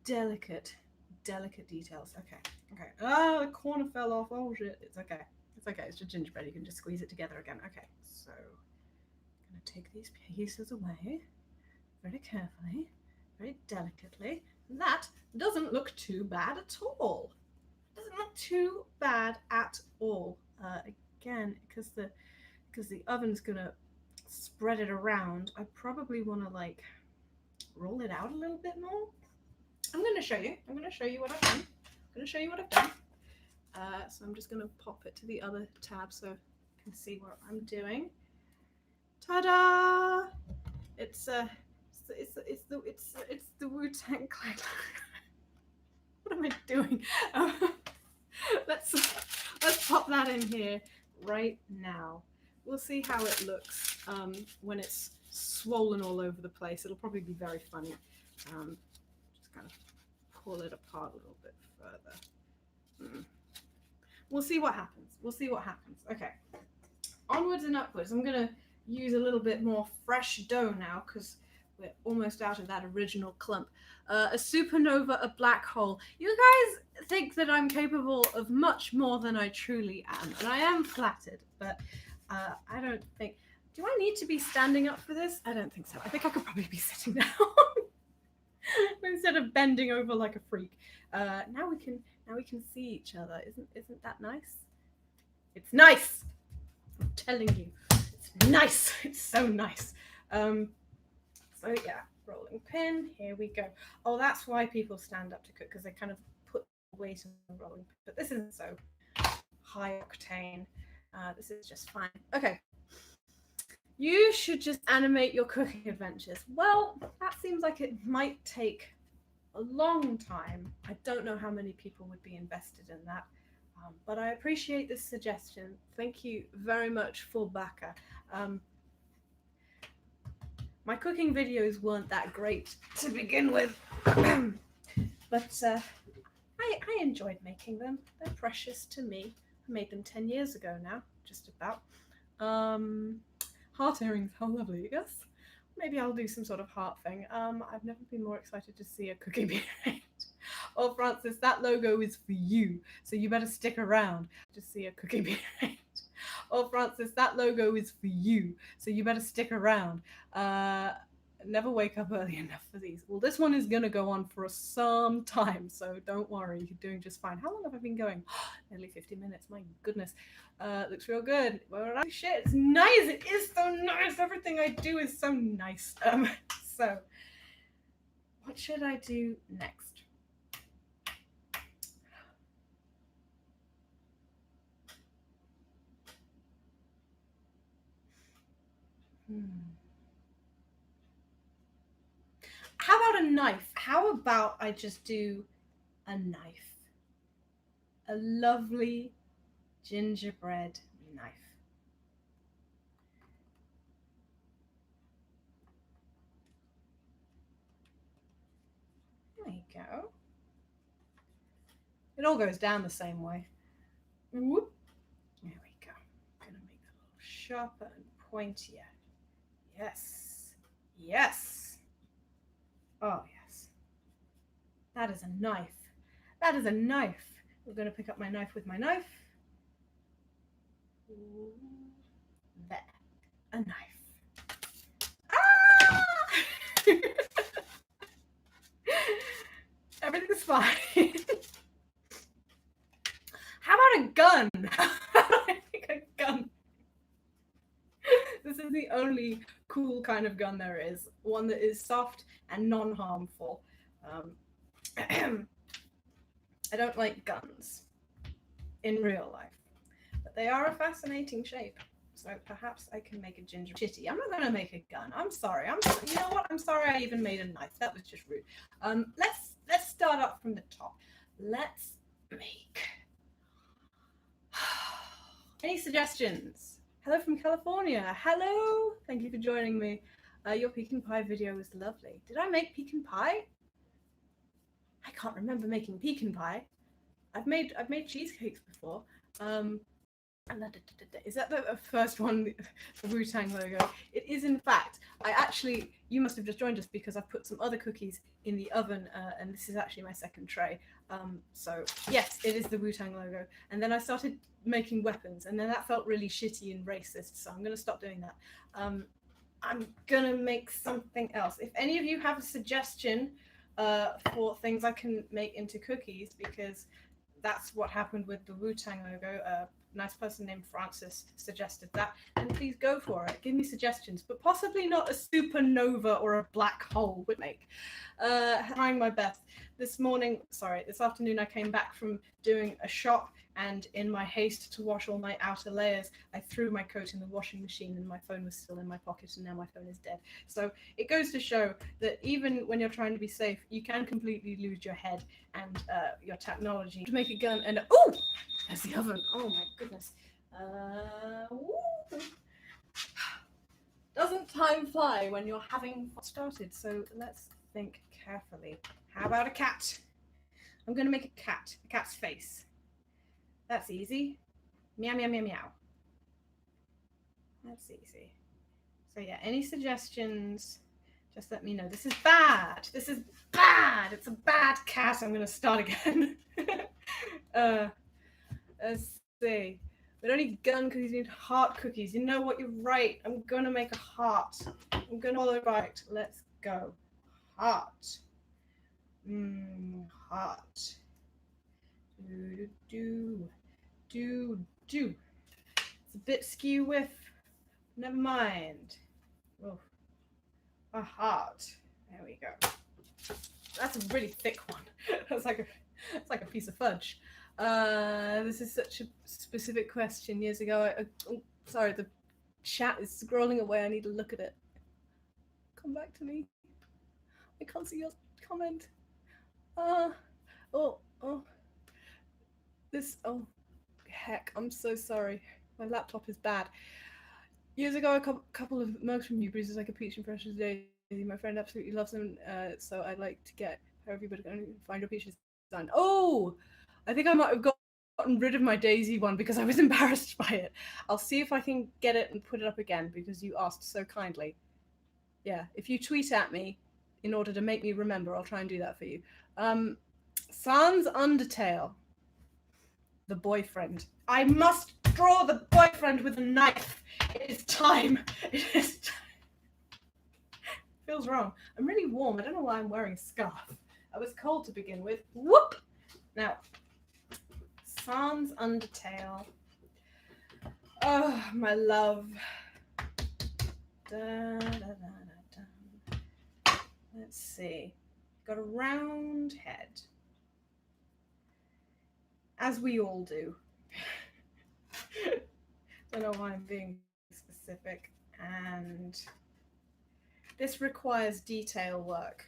delicate details. Okay. Oh, the corner fell off. Oh shit. It's okay. It's just gingerbread. You can just squeeze it together again. Okay. So I'm gonna take these pieces away very carefully, very delicately. That doesn't look too bad at all. Doesn't look too bad at all. Again, because the oven's gonna spread it around, I probably want to like roll it out a little bit more. I'm going to show you what I've done. So I'm just going to pop it to the other tab so you can see what I'm doing. Ta-da! It's the Wu-Tang Clan. What am I doing? Let's pop that in here right now. We'll see how it looks when it's swollen all over the place. It'll probably be very funny. Just kind of pull it apart a little bit further. We'll see what happens. Okay. Onwards and upwards. I'm going to use a little bit more fresh dough now because we're almost out of that original clump. A supernova, a black hole. You guys think that I'm capable of much more than I truly am, and I am flattered, but I don't think... Do I need to be standing up for this? I don't think so. I think I could probably be sitting down instead of bending over like a freak. Now we can see each other. Isn't that nice? It's nice. I'm telling you, it's nice. It's so nice. So yeah, rolling pin. Here we go. Oh, that's why people stand up to cook, because they kind of put weight on the rolling pin. But this isn't so high octane. This is just fine. Okay. You should just animate your cooking adventures. Well, that seems like it might take a long time. I don't know how many people would be invested in that, but I appreciate this suggestion. Thank you very much, Fullbacker. My cooking videos weren't that great to begin with, but I enjoyed making them. They're precious to me. I made them 10 years ago now, just about. Heart earrings, how lovely, yes? Maybe I'll do some sort of heart thing. I've never been more excited to see a cookie being made. Oh, Francis, that logo is for you, so you better stick around to see a cookie being made. Oh, Francis, that logo is for you, so you better stick around. Never wake up early enough for these. Well, this one is going to go on for some time, so don't worry. You're doing just fine. How long have I been going? Nearly 50 minutes. My goodness. Looks real good. Well, shit, it's nice. It is so nice. Everything I do is so nice. So, what should I do next? How about a knife? How about I just do a knife? A lovely gingerbread knife. There you go. It all goes down the same way. Whoop. There we go. I'm gonna make that a little sharper and pointier. Yes. Yes. Oh, yes. That is a knife. That is a knife. We're going to pick up my knife with my knife. There. A knife. Ah! Everything's fine. How about a gun? How about I make a gun? This is the only cool kind of gun there is. One that is soft and non-harmful. I don't like guns in real life, but they are a fascinating shape. So perhaps I can make a ginger chitty. I'm not going to make a gun. I'm sorry. You know what? I'm sorry I even made a knife. That was just rude. Let's start up from the top. Let's make... Any suggestions? Hello from California. Hello. Thank you for joining me. Your pecan pie video was lovely. Did I make pecan pie? I can't remember making pecan pie. I've made cheesecakes before. Is that the first one, the Wu-Tang logo? It is, in fact. You must have just joined us because I've put some other cookies in the oven, and this is actually my second tray. So yes, it is the Wu-Tang logo. And then I started making weapons, and then that felt really shitty and racist, so I'm going to stop doing that. I'm going to make something else. If any of you have a suggestion for things I can make into cookies, because that's what happened with the Wu-Tang logo. A nice person named Francis suggested that, and please go for it. Give me suggestions, but possibly not a supernova or a black hole would make. Trying my best. This afternoon I came back from doing a shop, and in my haste to wash all my outer layers, I threw my coat in the washing machine and my phone was still in my pocket, and now my phone is dead. So it goes to show that even when you're trying to be safe, you can completely lose your head and your technology. To make a gun and oh, there's the oven. Oh my goodness. Doesn't time fly when you're having started? So let's think carefully. How about a cat? I'm gonna make a cat's face. That's easy. Meow, meow, meow, meow. That's easy. So yeah, any suggestions, just let me know. This is bad. This is bad. It's a bad cat. I'm going to start again. Let's see. We don't need gun cookies, we need heart cookies. You know what? You're right. I'm going to make a heart. I'm going to follow right. Let's go. Heart. Heart. Do. It's a bit skew with. Never mind. Oh, a heart. There we go. That's a really thick one. It's like a piece of fudge. This is such a specific question. Years ago, sorry, the chat is scrolling away. I need to look at it. Come back to me. I can't see your comment. Oh, heck, I'm so sorry. My laptop is bad. Years ago, a couple of mugs from you, Bruises Like a Peach and Fresh as a Daisy. My friend absolutely loves them, so I'd like to get her everybody to find her peaches done. Oh, I think I might have gotten rid of my Daisy one because I was embarrassed by it. I'll see if I can get it and put it up again because you asked so kindly. Yeah, if you tweet at me in order to make me remember, I'll try and do that for you. Sans Undertale. The boyfriend. I must draw the boyfriend with a knife. It is time. It is time. Feels wrong. I'm really warm. I don't know why I'm wearing a scarf. I was cold to begin with. Whoop! Now, Sans Undertale. Oh, my love. Let's see. Got a round head. As we all do. Don't know why I'm being specific. And this requires detail work.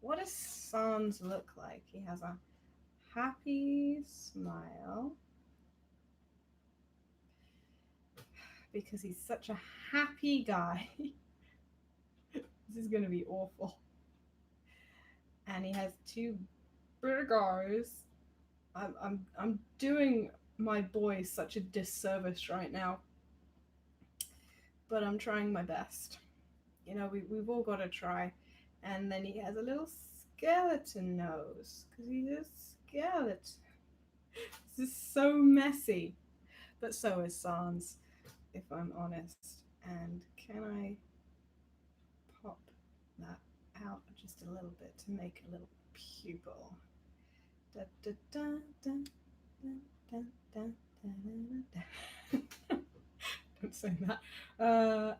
What does Sans look like? He has a happy smile. Because he's such a happy guy. This is going to be awful. And he has two big eyes. I'm doing my boy such a disservice right now, but I'm trying my best. You know, we've all got to try. And then he has a little skeleton nose because he's a skeleton. This is so messy, but so is Sans, if I'm honest. And can I pop that out just a little bit to make a little pupil? Don't say that. I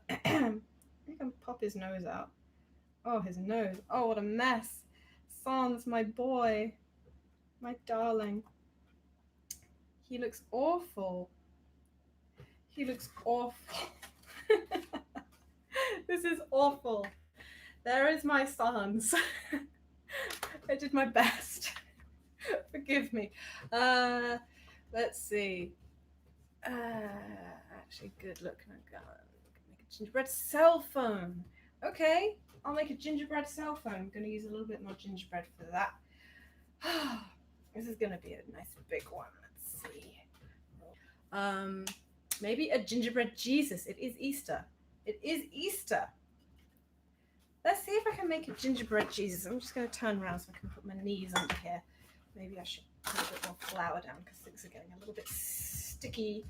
can pop his nose out. Oh, his nose. Oh, what a mess. Sans, my boy. My darling. He looks awful. He looks awful. This is awful. There is my Sans. I did my best. Forgive me. Let's see. Actually, good. Look, I'm gonna make a gingerbread cell phone. Okay, I'll make a gingerbread cell phone. I'm gonna use a little bit more gingerbread for that. This is gonna be a nice big one. Let's see. Maybe a gingerbread Jesus. It is Easter. It is Easter. Let's see if I can make a gingerbread Jesus. I'm just going to turn around so I can put my knees under here. Maybe I should put a bit more flour down because things are getting a little bit sticky.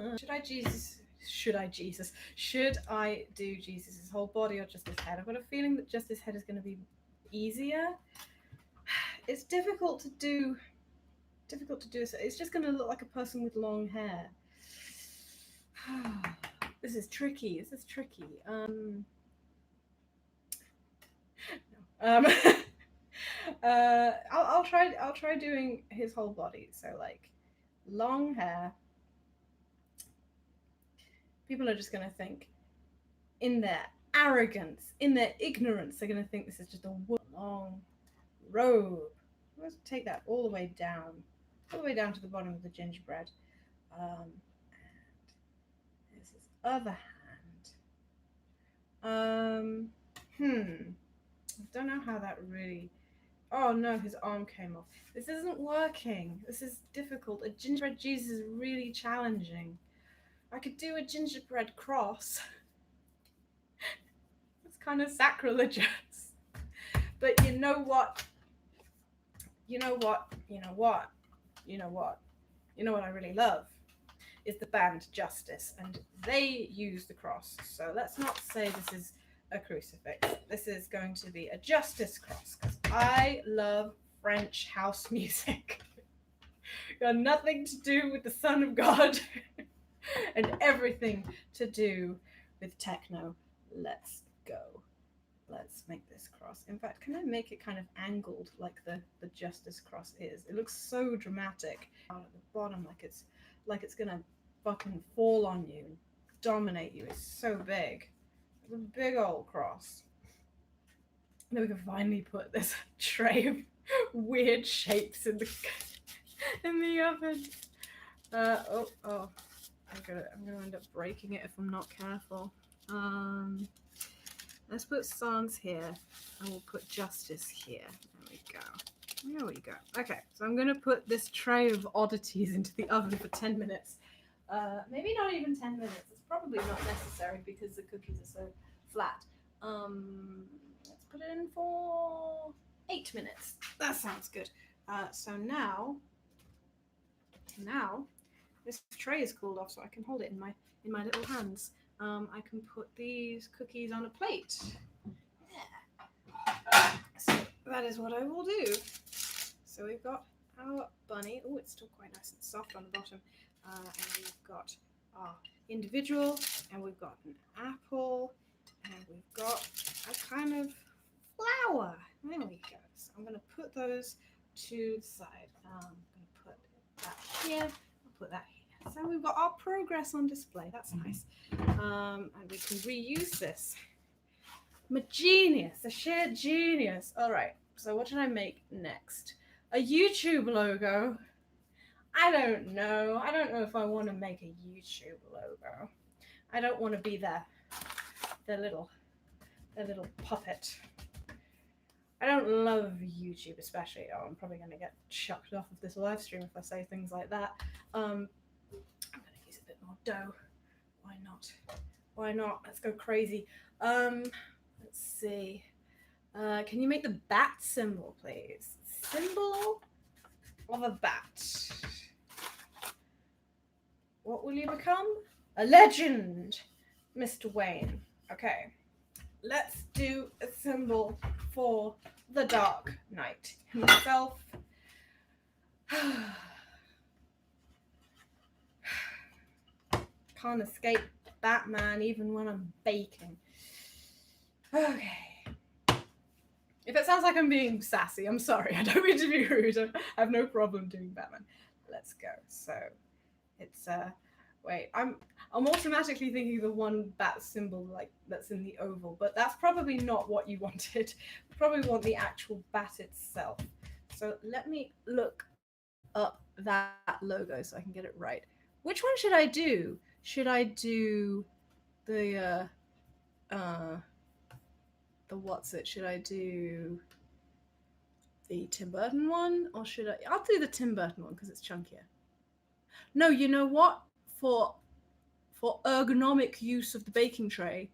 Should I do Jesus' whole body or just his head? I've got a feeling that just his head is going to be easier. It's difficult to do. It's just going to look like a person with long hair. This is tricky. I'll try doing his whole body. So like long hair. People are just going to think, in their arrogance, in their ignorance, they're going to think this is just a long robe. Let's take that all the way down to the bottom of the gingerbread. And there's his other hand. I don't know how that really. Oh no, his arm came off. This isn't working. This is difficult. A gingerbread Jesus is really challenging. I could do a gingerbread cross. It's kind of sacrilegious. But you know what I really love is the band Justice, and they use the cross. So let's not say this is a crucifix. This is going to be a Justice cross because I love French house music. Got nothing to do with the Son of God and everything to do with techno. Let's go. Let's make this cross. In fact, can I make it kind of angled like the Justice cross is? It looks so dramatic out at the bottom, like it's gonna fucking fall on you and dominate you. It's so big. It's a big old cross. And then we can finally put this tray of weird shapes in the oven. I'm gonna end up breaking it if I'm not careful. Let's put Sans here, and we'll put Justice here. There we go. Okay, so I'm going to put this tray of oddities into the oven for 10 minutes. Maybe not even 10 minutes. It's probably not necessary because the cookies are so flat. Let's put it in for 8 minutes. That sounds good. So now this tray is cooled off, so I can hold it in my little hands. I can put these cookies on a plate. Yeah. So that is what I will do. So we've got our bunny. Oh, it's still quite nice and soft on the bottom. And we've got our individual, and we've got an apple, and we've got a kind of flower. There we go. So I'm going to put those to the side. I'm going to put that here. I'll put that here. So we've got our progress on display. That's nice. And we can reuse this. I'm a genius, a sheer genius. All right, so what should I make next? A YouTube logo? I don't know. I don't know if I want to make a YouTube logo. I don't want to be their little puppet. I don't love YouTube especially. Oh, I'm probably going to get chucked off of this live stream if I say things like that. I'm going to use a bit more dough. Why not? Let's go crazy. Let's see. Can you make the bat symbol, please? Symbol of a bat. What will you become? A legend, Mr. Wayne. Okay. Let's do a symbol for the Dark Knight himself. Can't escape Batman even when I'm baking. Okay. If it sounds like I'm being sassy, I'm sorry. I don't mean to be rude. I have no problem doing Batman. Let's go. So it's wait, I'm automatically thinking the one bat symbol like that's in the oval, but that's probably not what you wanted. You probably want the actual bat itself. So let me look up that logo so I can get it right. Which one should I do? Should I do the what's it? Should I do the Tim Burton one, or should I'll do the Tim Burton one because it's chunkier. No, you know what? For ergonomic use of the baking tray,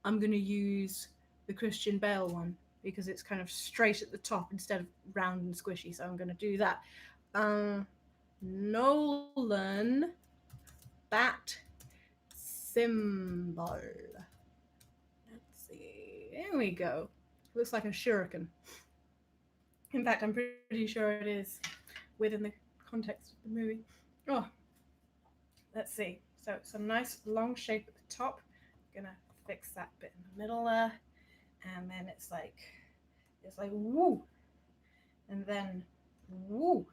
I'm going to use the Christian Bale one because it's kind of straight at the top instead of round and squishy. So I'm going to do that. Nolan bat symbol. Let's see. There we go. Looks like a shuriken. In fact, I'm pretty sure it is within the context of the movie. Oh, let's see. So it's a nice long shape at the top. I'm gonna fix that bit in the middle there, and then it's like woo, and then woo.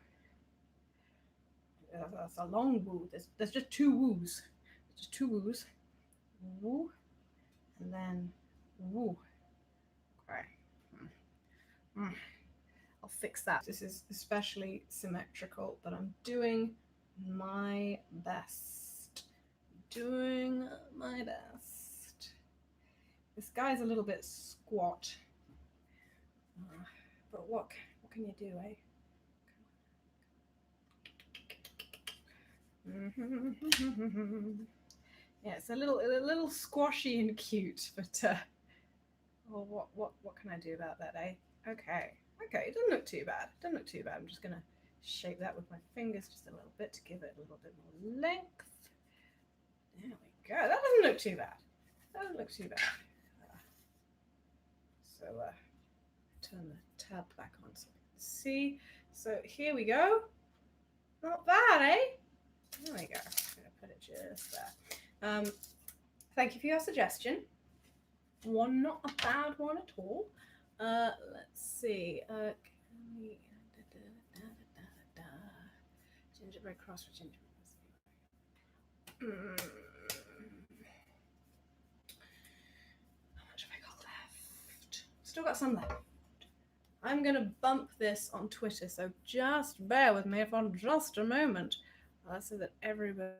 That's a long woo. There's just two woos. Just two woos. Woo, and then woo. Okay. I'll fix that. This is especially symmetrical, but I'm doing my best. Doing my best. This guy's a little bit squat, but what can you do, eh? Yeah, it's a little squashy and cute, but well, what can I do about that, eh? Okay, it doesn't look too bad. I'm just gonna shape that with my fingers just a little bit to give it a little bit more length. There we go. That doesn't look too bad. So turn the tab back on so we can see. So here we go. Not bad, eh? There we go. I'm gonna put it just there. Thank you for your suggestion. Not a bad one at all. Let's see. Gingerbread cross with gingerbread. How much have I got left? Still got some left. I'm gonna bump this on Twitter, so just bear with me for just a moment, so that everybody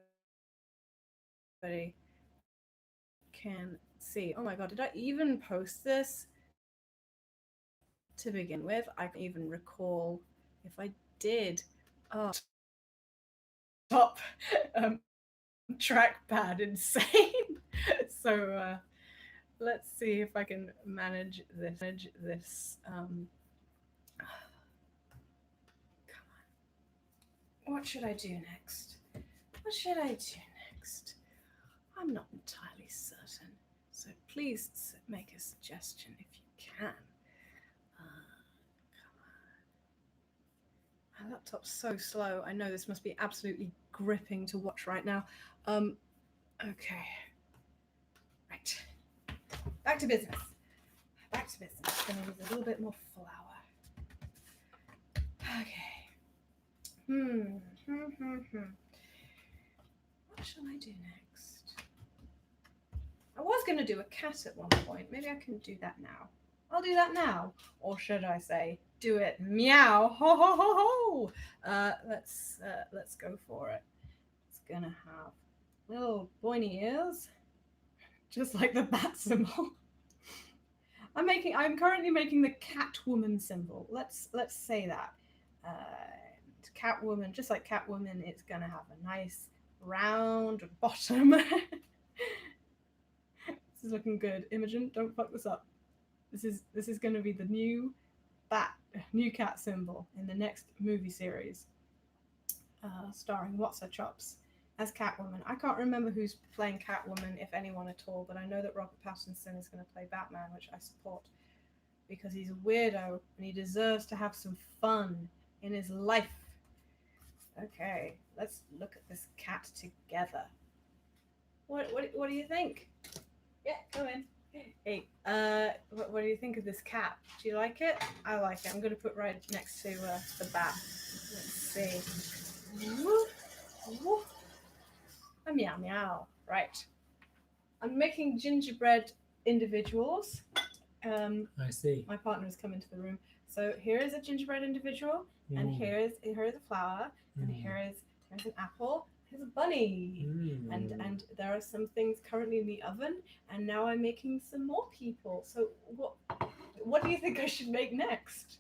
can see. Oh my god, did I even post this to begin with? I can't even recall if I did. Oh, top trackpad insane. So let's see if I can manage this. Come on. What should I do next? I'm not entirely certain. So please make a suggestion if you can. My laptop's so slow. I know this must be absolutely gripping to watch right now. Okay. Right. Back to business. I'm going to use a little bit more flour. Okay. What shall I do next? I was going to do a cat at one point. Maybe I can do that now. I'll do that now. Or should I say, do it meow ho ho ho ho. Let's go for it. It's gonna have little pointy ears, just like the bat symbol. I'm currently making the Catwoman symbol. Let's say that. Catwoman, just like Catwoman, it's gonna have a nice round bottom. This is looking good. Imogen, don't fuck this up. This is gonna be the new cat symbol in the next movie series, starring What's Her Chops as Catwoman. I can't remember who's playing Catwoman, if anyone at all, but I know that Robert Pattinson is going to play Batman, which I support because he's a weirdo and he deserves to have some fun in his life. Okay, let's look at this cat together. What do you think? Yeah, come in. Hey, what do you think of this cat? Do you like it? I like it. I'm going to put right next to the bat. Let's see. Woo, woo. A meow meow. Right. I'm making gingerbread individuals. I see. My partner has come into the room. So here is a gingerbread individual, and here is a flower, and here's an apple. Here's a bunny, and there are some things currently in the oven, and now I'm making some more people. So what do you think I should make next?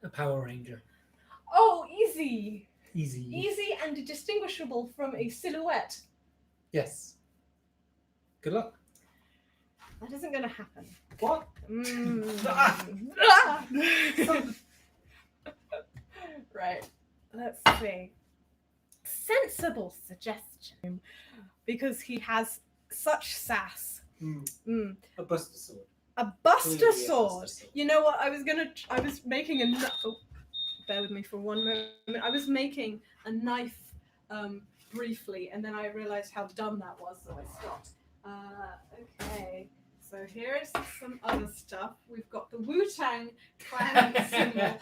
A Power Ranger. Oh, easy. Easy. Easy and distinguishable from a silhouette. Yes. Good luck. That isn't going to happen. What? Right. Let's see. Sensible suggestion. Because he has such sass. A buster sword. A buster Clearly a sword. buster sword. You know what? I was making a oh, bear with me for one moment. I was making a knife briefly, and then I realized how dumb that was, so I stopped. Okay. So here's some other stuff. We've got the Wu-Tang Clan symbol,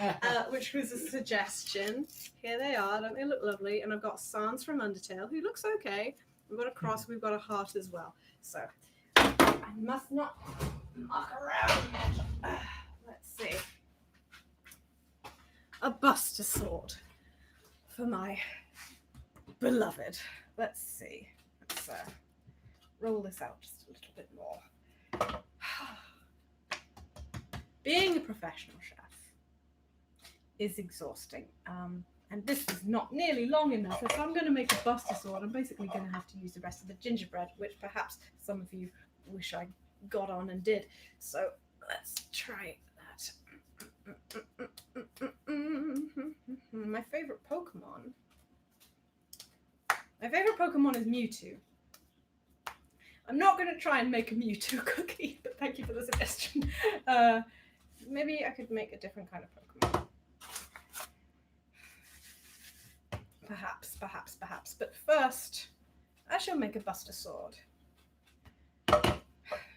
which was a suggestion. Here they are. Don't they look lovely? And I've got Sans from Undertale, who looks okay. We've got a cross. We've got a heart as well. So I must not muck around. Let's see. A buster sword for my beloved. Let's see. Let's roll this out just a little bit more. Being a professional chef is exhausting, and this is not nearly long enough. If I'm going to make a buster sword, I'm basically going to have to use the rest of the gingerbread, which perhaps some of you wish I got on and did. So let's try that. My favorite Pokemon is Mewtwo. I'm not going to try and make a Mewtwo cookie, but thank you for the suggestion. Maybe I could make a different kind of Pokemon. Perhaps. But first, I shall make a buster sword.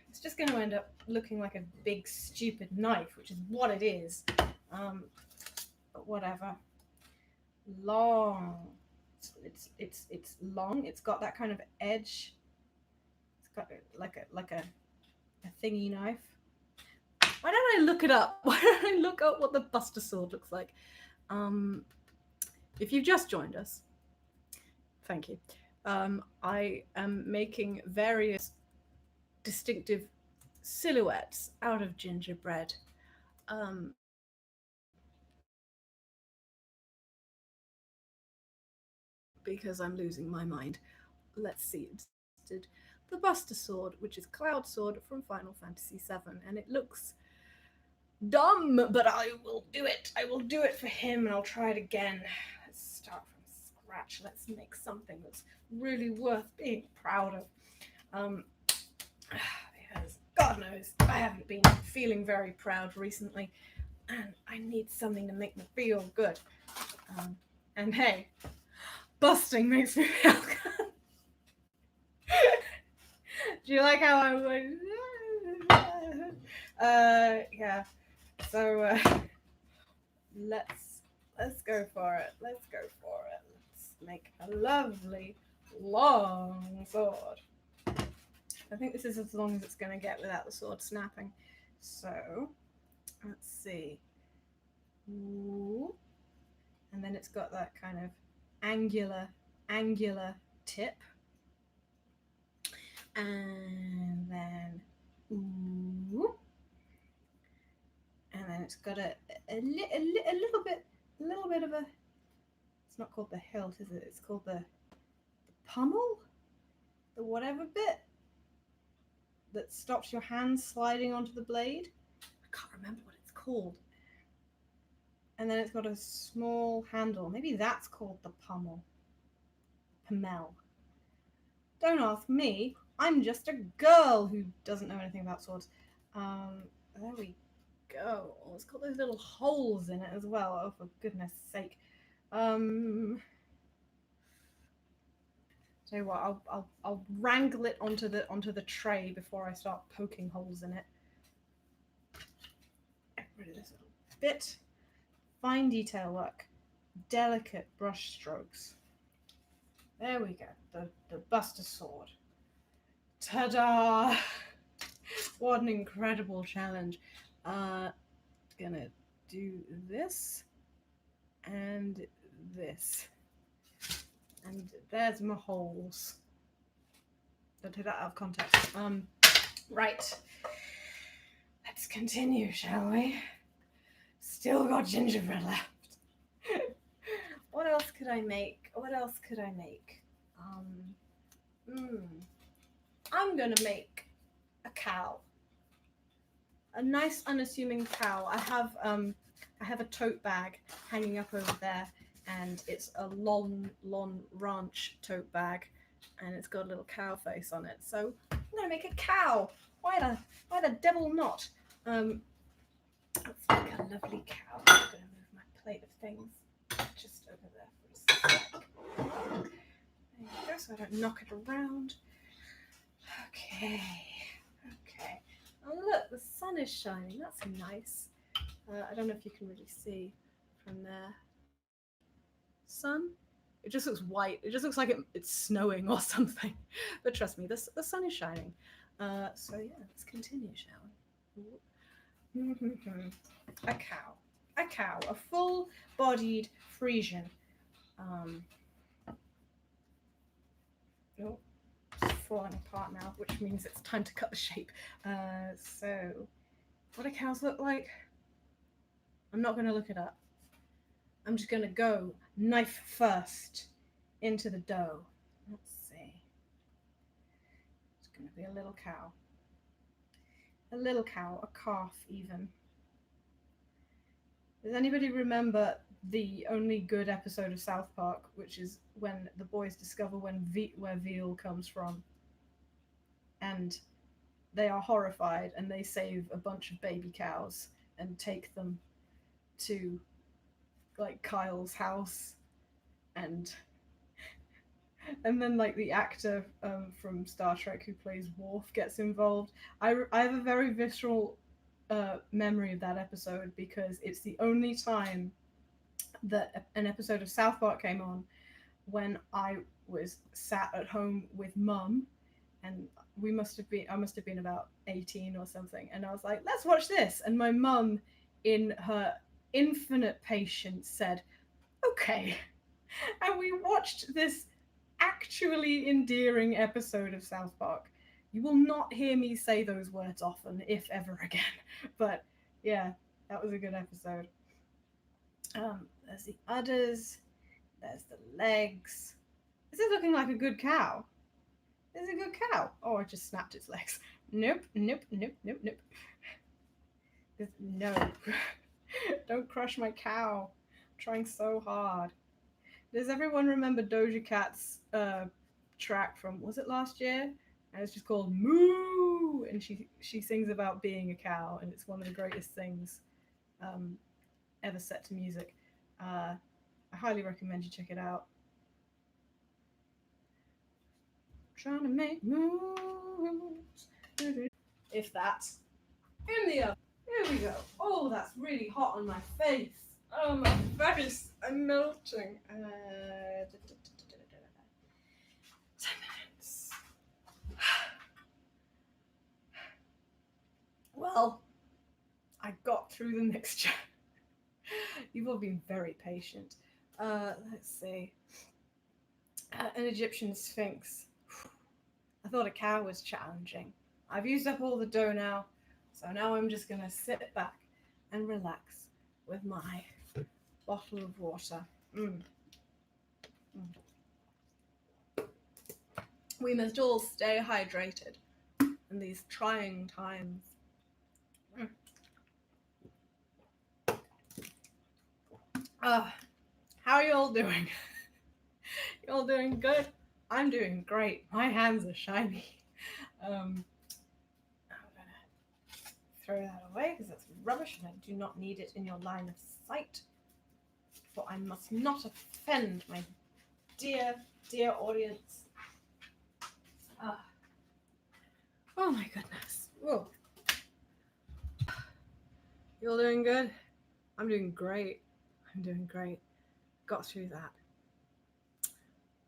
It's just going to end up looking like a big, stupid knife, which is what it is. But whatever. Long. It's long. It's got that kind of edge. It's got like a thingy knife. Why don't I look it up? Why don't I look up what the buster sword looks like? If you've just joined us, thank you. I am making various distinctive silhouettes out of gingerbread. Because I'm losing my mind. Let's see. It's the buster sword, which is Cloud Sword from Final Fantasy VII, and it looks dumb, but I will do it. I will do it for him, and I'll try it again. Let's start from scratch. Let's make something that's really worth being proud of. Because God knows I haven't been feeling very proud recently, and I need something to make me feel good. And hey, busting makes me feel good. Do you like how I went? Yeah. So let's go for it. Let's make a lovely long sword. I think this is as long as it's going to get without the sword snapping. So let's see. Ooh. And then it's got that kind of angular tip. And then ooh. And then it's got a little bit of a, it's not called the hilt, is it? It's called the pommel? The whatever bit that stops your hand sliding onto the blade. I can't remember what it's called. And then it's got a small handle. Maybe that's called the pommel. Pommel. Don't ask me. I'm just a girl who doesn't know anything about swords. There we go. Oh, it's got those little holes in it as well. Oh, for goodness sake. Tell you what, I'll wrangle it onto the tray before I start poking holes in it. Get rid of this little bit. Fine detail work. Delicate brush strokes. There we go. The buster sword. Ta-da! What an incredible challenge. Gonna do this and this. And there's my holes. Don't take that out of context. Right. Let's continue, shall we? Still got gingerbread left. What What else could I make? I'm gonna make a cow. A nice unassuming cow. I have a tote bag hanging up over there, and it's a Lon Ranch tote bag, and it's got a little cow face on it. So I'm gonna make a cow. Why the devil not? Let's make a lovely cow. I'm gonna move my plate of things just over there for a sec. There you go, so I don't knock it around. Okay. Oh look, the sun is shining. That's nice. I don't know if you can really see from there. Sun? It just looks white. It just looks like it's snowing or something. But trust me, the sun is shining. So yeah, let's continue, shall we? A cow. A full-bodied Frisian. Oh, it's falling apart now, which means it's time to cut the shape. So, what do cows look like? I'm not going to look it up. I'm just going to go knife first into the dough. Let's see. It's going to be a little cow. A little cow, a calf even. Does anybody remember the only good episode of South Park, which is when the boys discover where veal comes from? And they are horrified, and they save a bunch of baby cows and take them to like Kyle's house, and then like the actor from Star Trek who plays Worf gets involved. I have a very visceral memory of that episode because it's the only time that an episode of South Park came on when I was sat at home with Mum, and I must have been about 18 or something, and I was like, let's watch this, and my mum, in her infinite patience, said, okay. And we watched this actually endearing episode of South Park. You will not hear me say those words often, if ever again. But yeah, that was a good episode. There's the udders. There's the legs. Is it looking like a good cow? Is it a good cow? Oh, I just snapped its legs. Nope. No. Don't crush my cow. I'm trying so hard. Does everyone remember Doja Cat's track from, was it last year? And it's just called Moo! And she sings about being a cow, and it's one of the greatest things ever set to music. I highly recommend you check it out. Trying to make moves. If that. In the oven. Here we go. Oh, that's really hot on my face. Oh, my face. I'm melting. 10 minutes. Well, I got through the mixture. You've all been very patient. Let's see. An Egyptian sphinx. I thought a cow was challenging. I've used up all the dough now, so now I'm just going to sit back and relax with my bottle of water. We must all stay hydrated in these trying times. How are you all doing? You all doing good? I'm doing great. My hands are shiny. I'm gonna throw that away because that's rubbish and I do not need it in your line of sight. For I must not offend my dear audience. Oh my goodness. Whoa. You all doing good? I'm doing great. Got through that.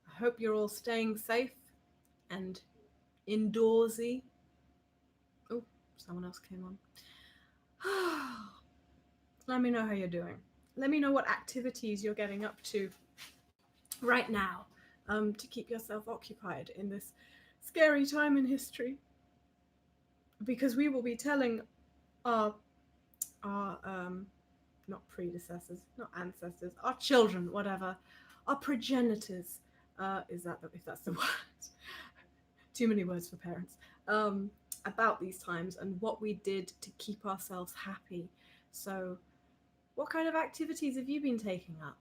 I hope you're all staying safe and indoorsy. Oh, someone else came on. Let me know how you're doing. Let me know what activities you're getting up to right now to keep yourself occupied in this scary time in history. Because we will be telling our not predecessors, not ancestors, our children, whatever, our progenitors, is that if that's the word? Too many words for parents. About these times and what we did to keep ourselves happy. So, what kind of activities have you been taking up?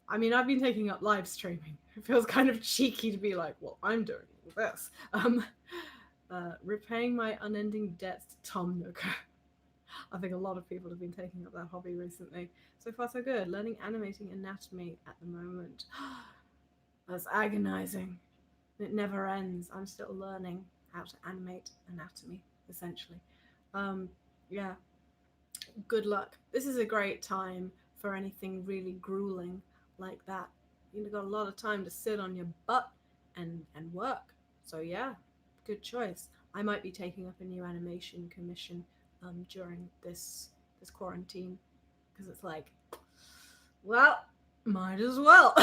I mean, I've been taking up live streaming. It feels kind of cheeky to be like, well, I'm doing all this. Repaying my unending debts to Tom Nook. I think a lot of people have been taking up that hobby recently. So far, so good. Learning animating anatomy at the moment. That's agonizing. It never ends. I'm still learning how to animate anatomy, essentially. Yeah, good luck. This is a great time for anything really grueling like that. You've got a lot of time to sit on your butt and work. So yeah, good choice. I might be taking up a new animation commission during this quarantine because it's like, well, might as well.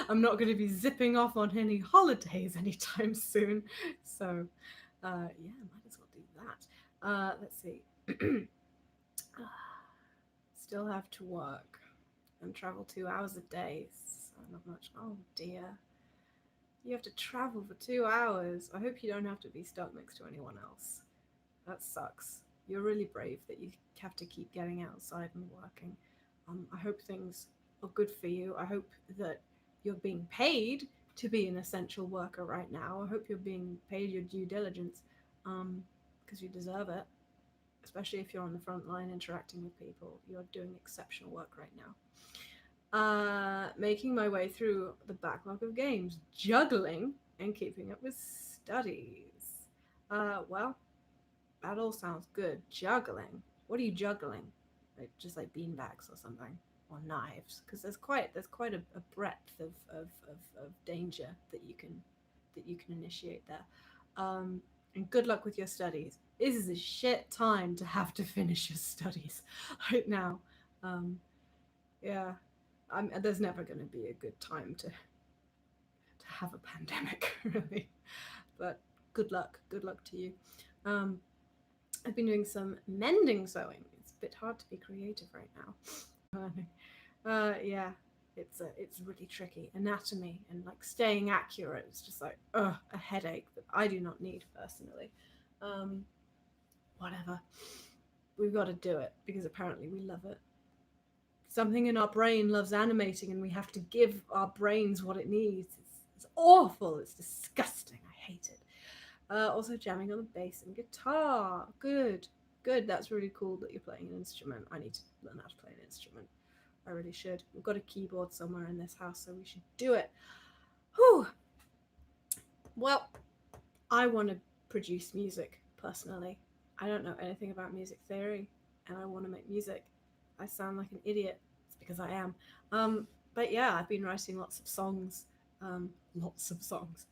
I'm not going to be zipping off on any holidays anytime soon, so yeah, might as well do that. Let's see. Still have to work and travel 2 hours a day, so not much. Oh dear. You have to travel for 2 hours. I hope you don't have to be stuck next to anyone else. That sucks. You're really brave that you have to keep getting outside and working. I hope things are good for you. I hope that you're being paid to be an essential worker right now. I hope you're being paid your due diligence, because you deserve it. Especially if you're on the front line interacting with people. You're doing exceptional work right now. Making my way through the backlog of games, juggling and keeping up with studies. Well, that all sounds good. Juggling. What are you juggling? Like just like beanbags or something, or knives? Because there's quite a breadth of danger that you can initiate there. And good luck with your studies. This is a shit time to have to finish your studies right now. Yeah, there's never going to be a good time to have a pandemic, really. But good luck to you. I've been doing some mending sewing. It's a bit hard to be creative right now. Yeah, it's really tricky. Anatomy and like staying accurate. It's just like a headache that I do not need personally. Whatever. We've got to do it because apparently we love it. Something in our brain loves animating, and we have to give our brains what it needs. It's awful. It's disgusting. I hate it. Also jamming on the bass and guitar. Good. That's really cool that you're playing an instrument. I need to learn how to play an instrument. I really should. We've got a keyboard somewhere in this house, so we should do it. Whew. Well, I want to produce music personally. I don't know anything about music theory, and I want to make music. I sound like an idiot. It's because I am. But yeah, I've been writing lots of songs.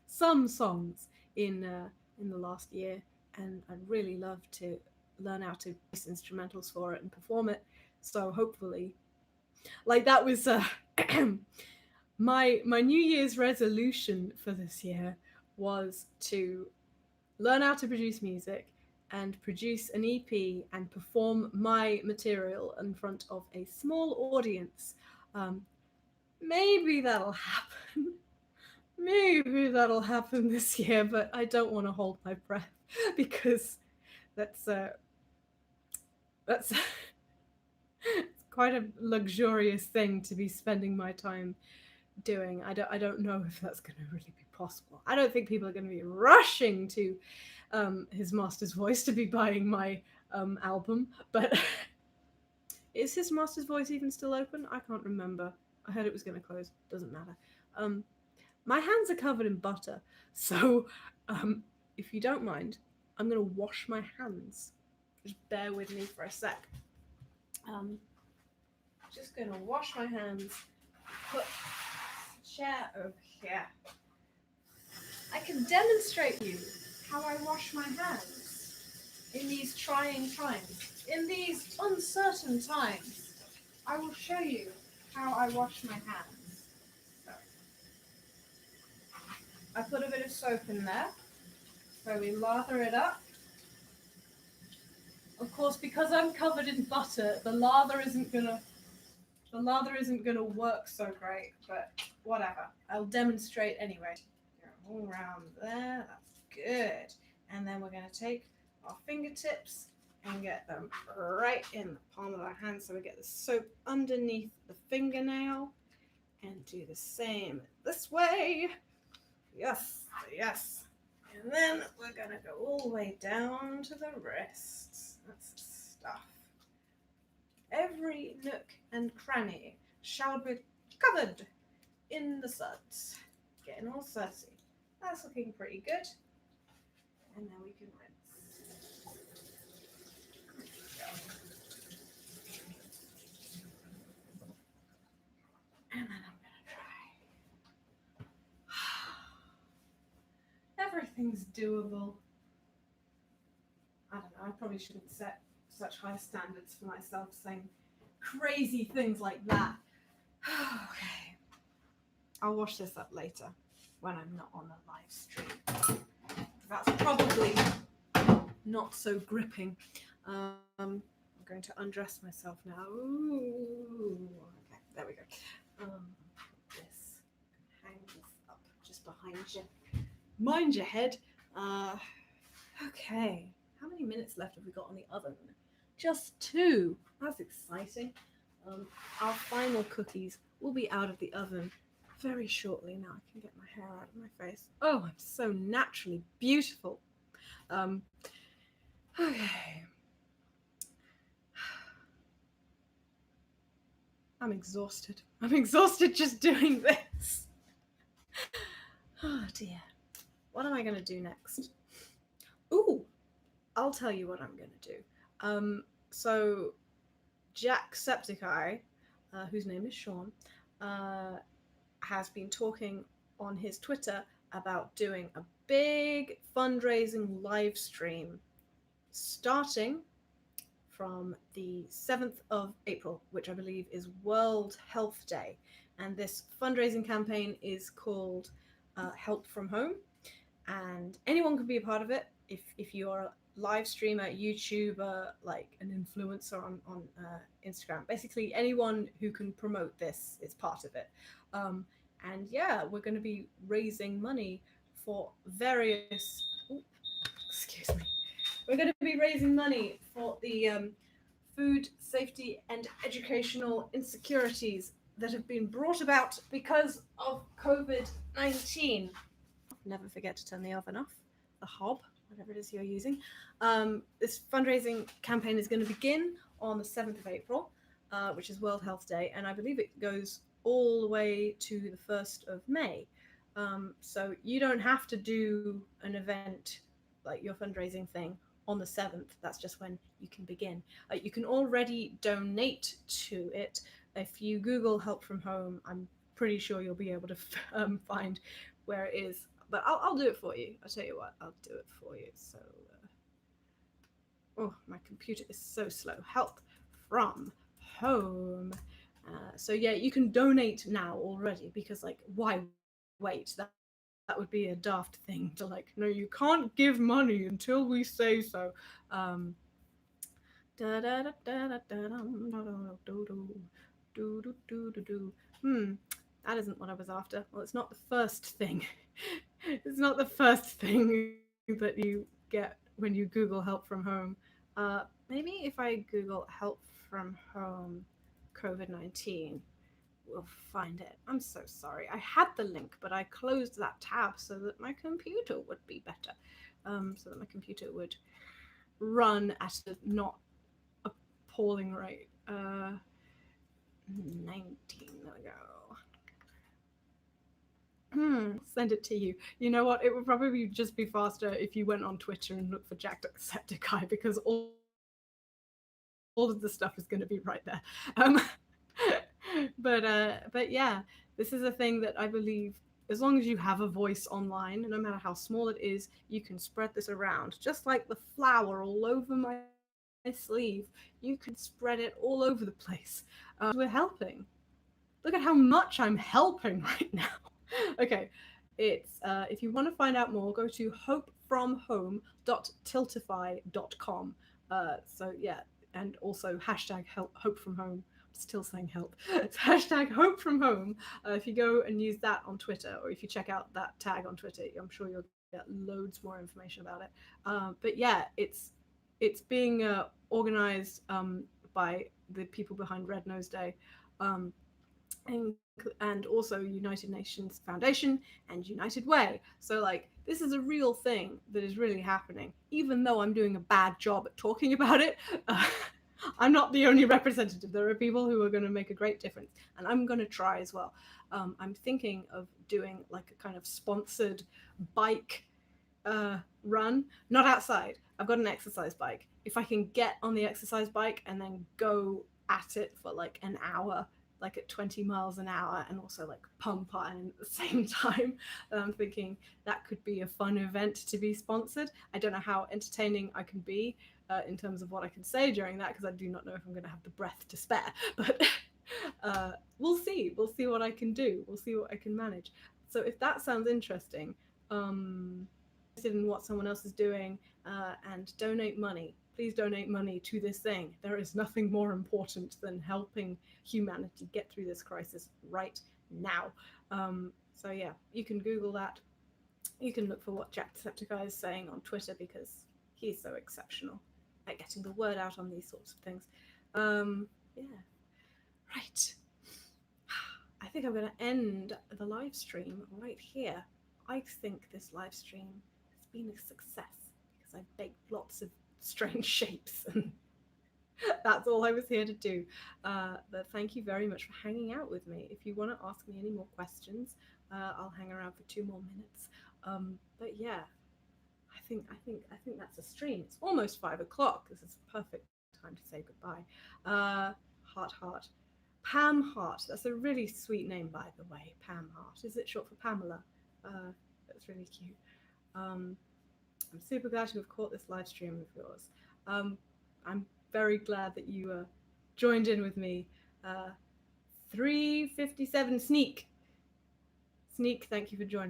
Some songs in the last year, and I'd really love to learn how to use instrumentals for it and perform it. So hopefully, like that was my New Year's resolution for this year was to learn how to produce music and produce an EP and perform my material in front of a small audience. Maybe that'll happen. Maybe that'll happen this year, but I don't want to hold my breath because that's it's quite a luxurious thing to be spending my time doing. I don't know if that's going to really be possible. I don't think people are going to be rushing to His Master's Voice to be buying my album, but is His Master's Voice even still open? I can't remember. I heard it was going to close. Doesn't matter. My hands are covered in butter, so if you don't mind, I'm going to wash my hands. Just bear with me for a sec. Just going to wash my hands, put the chair over here. I can demonstrate you how I wash my hands in these trying times. In these uncertain times, I will show you how I wash my hands. I put a bit of soap in there, so we lather it up. Of course, because I'm covered in butter, the lather isn't gonna The lather isn't going to work so great, but whatever. I'll demonstrate anyway. All around there. That's good. And then we're going to take our fingertips and get them right in the palm of our hand so we get the soap underneath the fingernail. And do the same this way. Yes, yes. And then we're going to go all the way down to the wrists. That's the stuff. Every nook and cranny shall be covered in the suds. Getting all sudsy. That's looking pretty good. And then we can rinse. And then I'm going to try. Everything's doable. I don't know, I probably shouldn't set such high standards for myself saying crazy things like that. Okay. I'll wash this up later when I'm not on the live stream. That's probably not so gripping. I'm going to undress myself now. Ooh. Okay, there we go. This, hang this up just behind you. Mind your head. Okay. How many minutes left have we got on the oven? Just 2. That's exciting. Our final cookies will be out of the oven very shortly. Now I can get my hair out of my face. Oh, I'm so naturally beautiful. Okay. I'm exhausted. I'm exhausted just doing this. Oh dear. What am I going to do next? Ooh, I'll tell you what I'm going to do. So Jacksepticeye, whose name is Sean, has been talking on his Twitter about doing a big fundraising live stream starting from the 7th of April, which I believe is World Health Day. And this fundraising campaign is called Help from Home. And anyone can be a part of it. If you're a live streamer, YouTuber, like an influencer on Instagram, basically anyone who can promote this is part of it. And yeah, we're going to be raising money for various. Excuse me. We're going to be raising money for the food safety and educational insecurities that have been brought about because of COVID-19. Never forget to turn the oven off, the hob, whatever it is you're using. This fundraising campaign is going to begin on the 7th of April, which is World Health Day, and I believe it goes all the way to the 1st of May. So you don't have to do an event like your fundraising thing on the 7th. That's just when you can begin. You can already donate to it. If you Google Help from Home, I'm pretty sure you'll be able to find where it is. But I'll do it for you. I'll tell you what, I'll do it for you. So, oh, my computer is so slow. Help from Home. So yeah, you can donate now already because like, why wait? That would be a daft thing to like, no, you can't give money until we say so. That isn't what I was after. Well, it's not the first thing. It's not the first thing that you get when you Google Help from Home. Maybe if I Google Help from Home COVID-19, we'll find it. I'm so sorry. I had the link, but I closed that tab so that my computer would be better. So that my computer would run at a not appalling rate. 19, there we go. Send it to you. You know what? It would probably just be faster if you went on Twitter and looked for Jacksepticeye because all of the stuff is going to be right there. But yeah, this is a thing that I believe as long as you have a voice online, no matter how small it is, you can spread this around. Just like the flour all over my sleeve, you can spread it all over the place. We're helping. Look at how much I'm helping right now. Okay, it's if you want to find out more, go to hopefromhome.tiltify.com. So yeah, and also hashtag hope from home. I'm still saying help. It's hashtag hope from home. If you go and use that on Twitter, or if you check out that tag on Twitter, I'm sure you'll get loads more information about it. But yeah, it's being organized by the people behind Red Nose Day. And also United Nations Foundation and United Way. So like this is a real thing that is really happening. Even though I'm doing a bad job at talking about it, I'm not the only representative. There are people who are going to make a great difference, and I'm going to try as well. I'm thinking of doing like a kind of sponsored bike run, not outside. I've got an exercise bike. If I can get on the exercise bike and then go at it for like an hour, like at 20 miles an hour, and also like pump iron at the same time, I'm thinking that could be a fun event to be sponsored. I don't know how entertaining I can be in terms of what I can say during that, because I do not know if I'm going to have the breath to spare, but we'll see what I can do. We'll see what I can manage. So if that sounds interesting, in what someone else is doing, and donate money. Please donate money to this thing. There is nothing more important than helping humanity get through this crisis right now. So yeah, you can Google that. You can look for what Jacksepticeye is saying on Twitter, because he's so exceptional at getting the word out on these sorts of things. Yeah, right. I think I'm going to end the live stream right here. I think this live stream has been a success because I baked lots of strange shapes, and that's all I was here to do. But thank you very much for hanging out with me. If you want to ask me any more questions, I'll hang around for 2 more minutes. But yeah, I think that's a stream. It's almost 5 o'clock. This is a perfect time to say goodbye. Heart. Pam Hart. That's a really sweet name, by the way. Pam Hart. Is it short for Pamela? That's really cute. I'm super glad to have caught this live stream of yours. I'm very glad that you joined in with me. 3:57 Sneak. Thank you for joining.